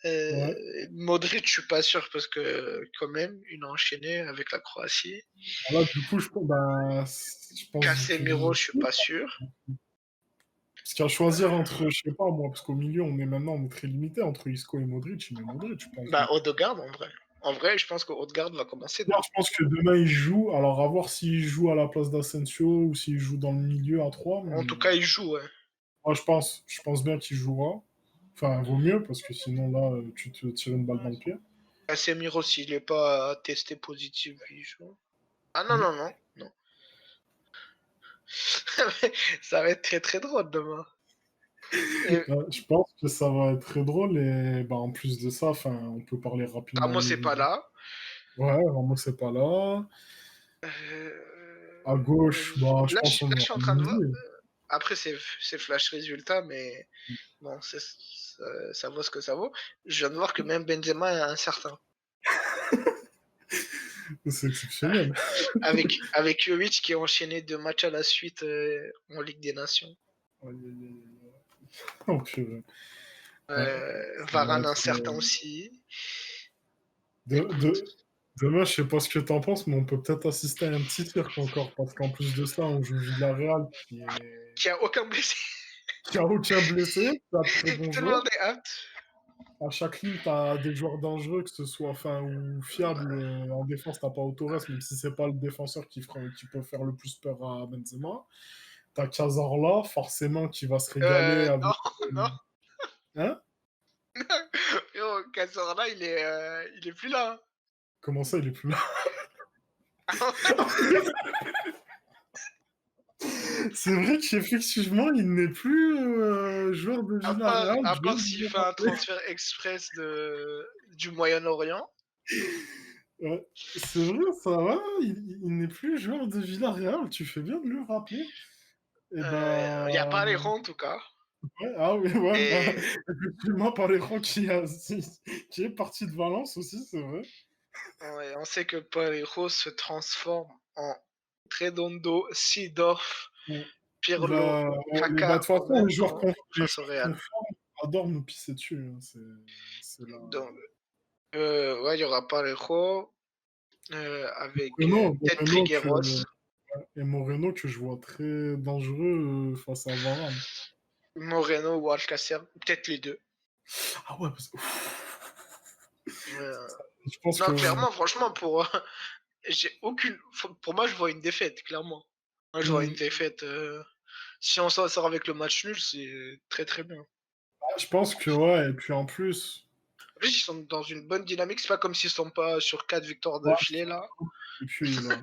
Speaker 1: Ouais.
Speaker 2: Modric, je suis pas sûr parce que quand même, il a enchaîné avec la Croatie.
Speaker 1: Là, du coup, je pense
Speaker 2: Casemiro, je suis pas sûr.
Speaker 1: parce qu'à choisir entre, je sais pas moi, parce qu'au milieu, on est très limité entre Isco et Modric, mais Modric, je pense.
Speaker 2: Bah, Odegaard, en vrai. En vrai, je pense que Odegaard va commencer
Speaker 1: Moi,
Speaker 2: demain.
Speaker 1: je pense que demain, il joue. Alors, à voir s'il joue à la place d'Asensio ou s'il joue dans le milieu à 3.
Speaker 2: En
Speaker 1: Mais
Speaker 2: tout cas, il joue, ouais.
Speaker 1: moi, je pense bien qu'il jouera. Enfin, vaut mieux, parce que sinon, là, tu te tires une balle dans le pied.
Speaker 2: Casemiro, s'il n'est pas testé positif, il joue. Ah non,
Speaker 1: Mm.
Speaker 2: non, non, non. Ça va être très très drôle demain. Et
Speaker 1: Je pense que ça va être très drôle et bah, en plus de ça, on peut parler rapidement
Speaker 2: Ramos
Speaker 1: de...
Speaker 2: n'est pas là.
Speaker 1: Ouais, Ramos c'est pas là. À
Speaker 2: Euh,
Speaker 1: gauche, bah, je
Speaker 2: Là,
Speaker 1: pense on
Speaker 2: je
Speaker 1: aura
Speaker 2: suis en train de voir.
Speaker 1: Mendy.
Speaker 2: Après, c'est flash résultat, mais bon, ça vaut ce que ça vaut. Je viens de voir que même Benzema est incertain.
Speaker 1: C'est exceptionnel.
Speaker 2: Avec Jovic qui a enchaîné 2 matchs à la suite en Ligue des Nations.
Speaker 1: Aïe, aïe, aïe, aïe. Oh, purée. Ouais, ça va
Speaker 2: Varane
Speaker 1: être,
Speaker 2: incertain aussi.
Speaker 1: de,
Speaker 2: Écoute,
Speaker 1: demain, je sais pas ce que t'en penses, mais on peut peut-être assister à un petit cirque encore, parce qu'en plus de ça, on joue Villarreal
Speaker 2: qui a aucun blessé.
Speaker 1: qui a aucun blessé, t'as de très bons
Speaker 2: Tout le
Speaker 1: joueurs.
Speaker 2: monde est apte.
Speaker 1: À chaque ligne, t'as des joueurs dangereux, que ce soit ou fiables. En défense, t'as pas Torres, même si c'est pas le défenseur qui peut faire le plus peur à Benzema. T'as Cazorla, forcément, qui va se régaler
Speaker 2: Non,
Speaker 1: avec.
Speaker 2: non.
Speaker 1: Hein?
Speaker 2: Yo, Cazorla, il est plus là.
Speaker 1: Comment ça, il est plus là? C'est vrai qu'effectivement, il n'est plus joueur de Villarreal.
Speaker 2: À
Speaker 1: Je viens
Speaker 2: part
Speaker 1: de
Speaker 2: s'il
Speaker 1: me
Speaker 2: fait un
Speaker 1: rappeler.
Speaker 2: transfert express du Moyen-Orient.
Speaker 1: Ouais. C'est vrai, ça va. Il n'est plus joueur de Villarreal. Tu fais bien de le rappeler. Et
Speaker 2: Il n'y a pas les
Speaker 1: ben.
Speaker 2: rangs en tout cas.
Speaker 1: Ouais, ah oui, ouais, bah,
Speaker 2: Et
Speaker 1: effectivement, par l'écran qui est parti de Valence aussi, c'est vrai.
Speaker 2: ouais, on sait que Parejo se transforme en Redondo, Seedorf,
Speaker 1: Ouais.
Speaker 2: Pirlo,
Speaker 1: Bah, de
Speaker 2: Kaka
Speaker 1: toute
Speaker 2: en
Speaker 1: façon,
Speaker 2: même temps
Speaker 1: les
Speaker 2: face au
Speaker 1: joueurs
Speaker 2: Real.
Speaker 1: qu'on forme adorent nous pisser dessus, hein. C'est là.
Speaker 2: Donc, ouais, il y aura Parejo avec peut-être Trigueros.
Speaker 1: Moreno que je vois très dangereux face à Varane.
Speaker 2: Moreno ou Alcacer, peut-être les deux.
Speaker 1: Ah ouais,
Speaker 2: Euh,
Speaker 1: je pense
Speaker 2: non,
Speaker 1: que.
Speaker 2: clairement, franchement, j'ai aucune. Pour moi, je vois une défaite, clairement. Moi, je vois une
Speaker 1: Hmm.
Speaker 2: défaite. Si on s'en sort avec le match nul, c'est très très bien.
Speaker 1: Je pense que, ouais, et puis en plus.
Speaker 2: En plus, ils sont dans une bonne dynamique. C'est pas comme s'ils sont pas sur 4 victoires
Speaker 1: Ouais,
Speaker 2: d'affilée là.
Speaker 1: et puis là.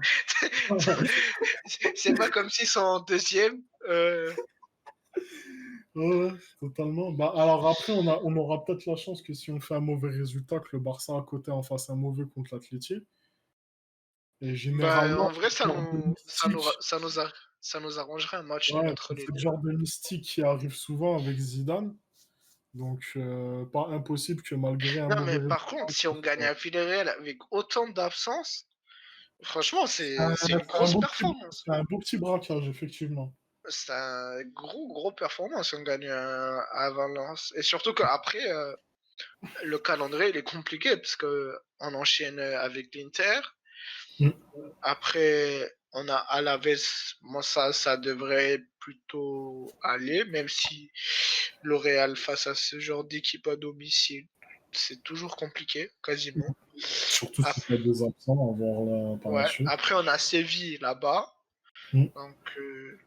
Speaker 2: C'est pas comme s'ils sont en deuxième.
Speaker 1: Ouais, totalement. Bah, alors après, on aura peut-être la chance que si on fait un mauvais résultat, que le Barça à côté en fasse un mauvais contre l'Atleti. Et
Speaker 2: Bah,
Speaker 1: généralement,
Speaker 2: en vrai,
Speaker 1: ce genre de mystique,
Speaker 2: ça nous arrangerait un match nul
Speaker 1: ouais,
Speaker 2: entre les
Speaker 1: c'est le
Speaker 2: deux.
Speaker 1: genre de mystique qui arrive souvent avec Zidane. Donc, pas impossible que malgré un
Speaker 2: Non,
Speaker 1: mauvais
Speaker 2: mais
Speaker 1: résultat,
Speaker 2: par contre, si on gagne à Villarreal avec autant d'absence, franchement, c'est une grosse performance.
Speaker 1: c'est un beau petit braquage, effectivement.
Speaker 2: C'est un gros performance si on gagne à Valence. Et surtout qu'après, le calendrier il est compliqué parce que on enchaîne avec l'Inter.
Speaker 1: Mm.
Speaker 2: Après, on a Alaves. Moi, ça devrait plutôt aller, même si le Real face à ce genre d'équipe à domicile, c'est toujours compliqué, quasiment.
Speaker 1: Surtout si tu as
Speaker 2: Après,
Speaker 1: des absents à voir là, par la
Speaker 2: ouais,
Speaker 1: suite.
Speaker 2: après on a Séville là-bas,
Speaker 1: Mm.
Speaker 2: donc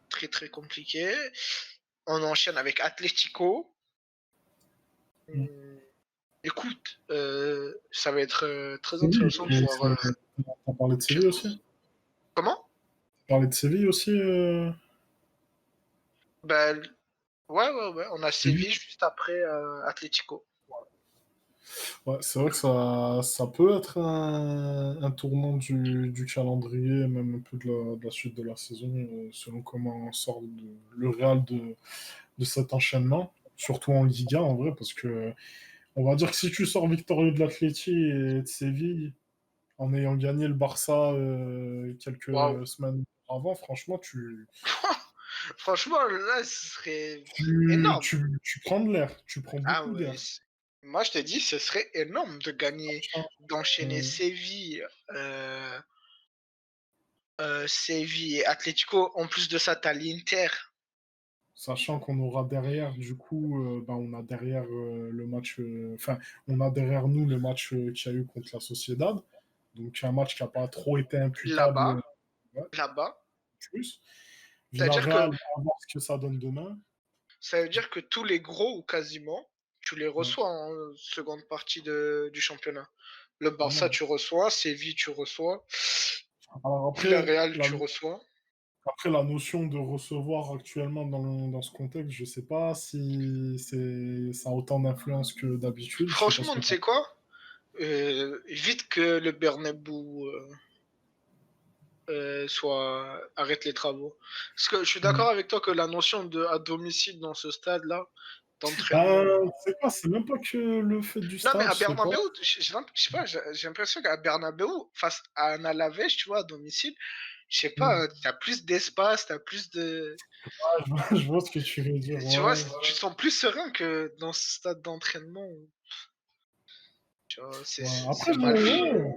Speaker 2: très très compliqué. On enchaîne avec Atlético.
Speaker 1: Mm.
Speaker 2: Écoute, ça va être très
Speaker 1: Séville,
Speaker 2: intéressant de voir.
Speaker 1: t'as parlé de Séville aussi?
Speaker 2: Comment?
Speaker 1: Parler de Séville aussi,
Speaker 2: Ben, ouais. On a
Speaker 1: Séville.
Speaker 2: Séville juste après Atlético.
Speaker 1: Ouais, c'est vrai que ça peut être un tournant du calendrier, même un peu de la suite de la saison, selon comment sort le Real de cet enchaînement, surtout en Liga en vrai, parce que on va dire que si tu sors victorieux de l'Atleti et de Séville, en ayant gagné le Barça
Speaker 2: Waouh!
Speaker 1: quelques semaines avant, franchement,
Speaker 2: Franchement, là, ce serait
Speaker 1: tu,
Speaker 2: énorme.
Speaker 1: tu, tu prends de l'air, tu prends
Speaker 2: Ah
Speaker 1: beaucoup
Speaker 2: ouais.
Speaker 1: d'air.
Speaker 2: Moi, je te dis, ce serait énorme de gagner, d'enchaîner
Speaker 1: Euh,
Speaker 2: Séville et Atlético. En plus de ça, t'as l'Inter.
Speaker 1: Sachant qu'on aura derrière, du coup, on a derrière le match, on a derrière nous le match qu'il y a eu contre la Sociedad. Donc, un match qui n'a pas trop été imputable,
Speaker 2: Là-bas,
Speaker 1: ouais,
Speaker 2: là-bas.
Speaker 1: plus.
Speaker 2: C'est-à-dire que
Speaker 1: Villarreal, on va voir ce que ça donne demain.
Speaker 2: ça veut dire que tous les gros, ou quasiment, tu les
Speaker 1: Ouais.
Speaker 2: reçois en seconde partie du championnat. Le Barça,
Speaker 1: Normal.
Speaker 2: tu reçois. Séville, tu reçois.
Speaker 1: Alors
Speaker 2: Villarreal, tu reçois.
Speaker 1: après, la notion de recevoir actuellement dans ce contexte, je sais pas si ça a autant d'influence que d'habitude. Je sais pas ce
Speaker 2: Franchement,
Speaker 1: que
Speaker 2: tu
Speaker 1: tu
Speaker 2: sais quoi? Vite que le Bernabeu arrête les travaux. Parce que je suis d'accord avec toi que la notion de à domicile dans ce stade-là, d'entraînement.
Speaker 1: C'est quoi? C'est même pas que le fait du
Speaker 2: Non, mais
Speaker 1: stade,
Speaker 2: à
Speaker 1: je sais pas.
Speaker 2: Bernabeu, je sais pas, j'ai l'impression qu'à Bernabeu, face à un Alavés, tu vois, à domicile, je sais pas,
Speaker 1: Hmm.
Speaker 2: t'as plus d'espace, t'as plus de.
Speaker 1: Je vois ce que tu veux dire.
Speaker 2: Tu vois,
Speaker 1: Ouais.
Speaker 2: tu te sens plus serein que dans ce stade d'entraînement. Tu vois,
Speaker 1: Ouais.
Speaker 2: c'est
Speaker 1: Après,
Speaker 2: mal fait.
Speaker 1: ouais,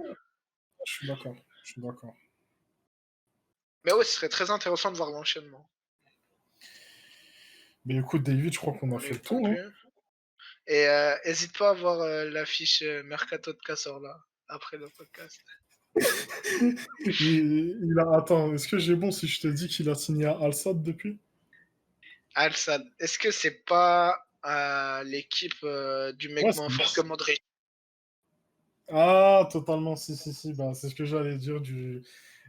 Speaker 1: je suis d'accord. Je suis d'accord.
Speaker 2: Mais ouais, ce serait très intéressant de voir l'enchaînement.
Speaker 1: Mais écoute, David, je crois qu'on a
Speaker 2: On
Speaker 1: fait
Speaker 2: est
Speaker 1: le tour, hein.
Speaker 2: pompier. Et hésite pas à voir l'affiche Mercato de Cazorla après le podcast.
Speaker 1: Attends, est-ce que j'ai bon si je te dis qu'il a signé à Al Sadd depuis?
Speaker 2: Al-Sad, est-ce que c'est pas l'équipe du
Speaker 1: Ouais,
Speaker 2: mec moins
Speaker 1: c'est
Speaker 2: fort que Modric?
Speaker 1: Ah, totalement, si, si, si. Bah, c'est ce que j'allais dire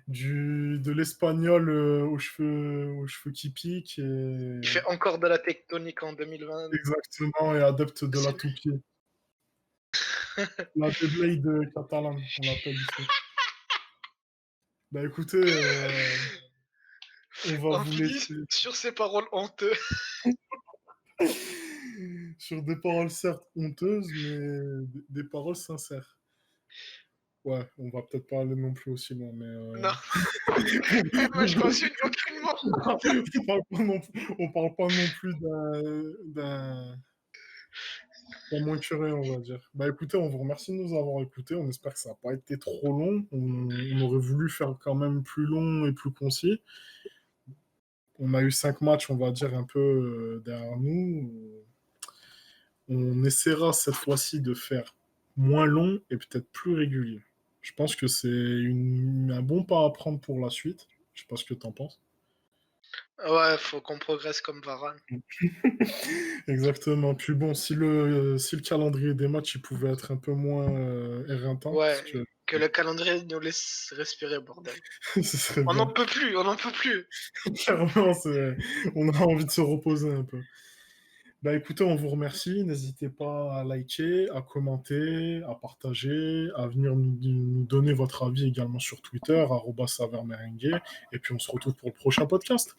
Speaker 1: de l'espagnol aux cheveux qui piquent
Speaker 2: Il fait encore de la tectonique en 2020.
Speaker 1: exactement, et adepte de la
Speaker 2: C'est-
Speaker 1: toupie. La Beyblade catalane, on l'appelle ici. Bah écoutez, on va
Speaker 2: On
Speaker 1: vous
Speaker 2: finit
Speaker 1: laisser
Speaker 2: sur ces paroles honteuses.
Speaker 1: sur des paroles certes honteuses, mais des paroles sincères. Ouais, on va peut-être pas aller non plus aussi loin, mais
Speaker 2: Non, moi je continue aucunement.
Speaker 1: on parle pas non plus d'un moins curieux, on va dire. Bah écoutez, on vous remercie de nous avoir écoutés. On espère que ça n'a pas été trop long. On aurait voulu faire quand même plus long et plus concis. On a eu 5 matchs, on va dire, un peu derrière nous. On essaiera cette fois-ci de faire moins long et peut-être plus régulier. Je pense que c'est un bon pas à prendre pour la suite. Je sais pas ce que tu en penses.
Speaker 2: Ouais, faut qu'on progresse comme Varane.
Speaker 1: Exactement. Puis bon, si le calendrier des matchs il pouvait être un peu moins éreintant, parce
Speaker 2: Ouais,
Speaker 1: que
Speaker 2: que le calendrier nous laisse respirer, bordel.
Speaker 1: ce serait
Speaker 2: On n'en
Speaker 1: bien.
Speaker 2: peut plus, on n'en peut plus.
Speaker 1: Clairement, on a envie de se reposer un peu. Bah écoutez, on vous remercie. N'hésitez pas à liker, à commenter, à partager, à venir nous donner votre avis également sur Twitter, @savermerengue. Et puis on se retrouve pour le prochain podcast.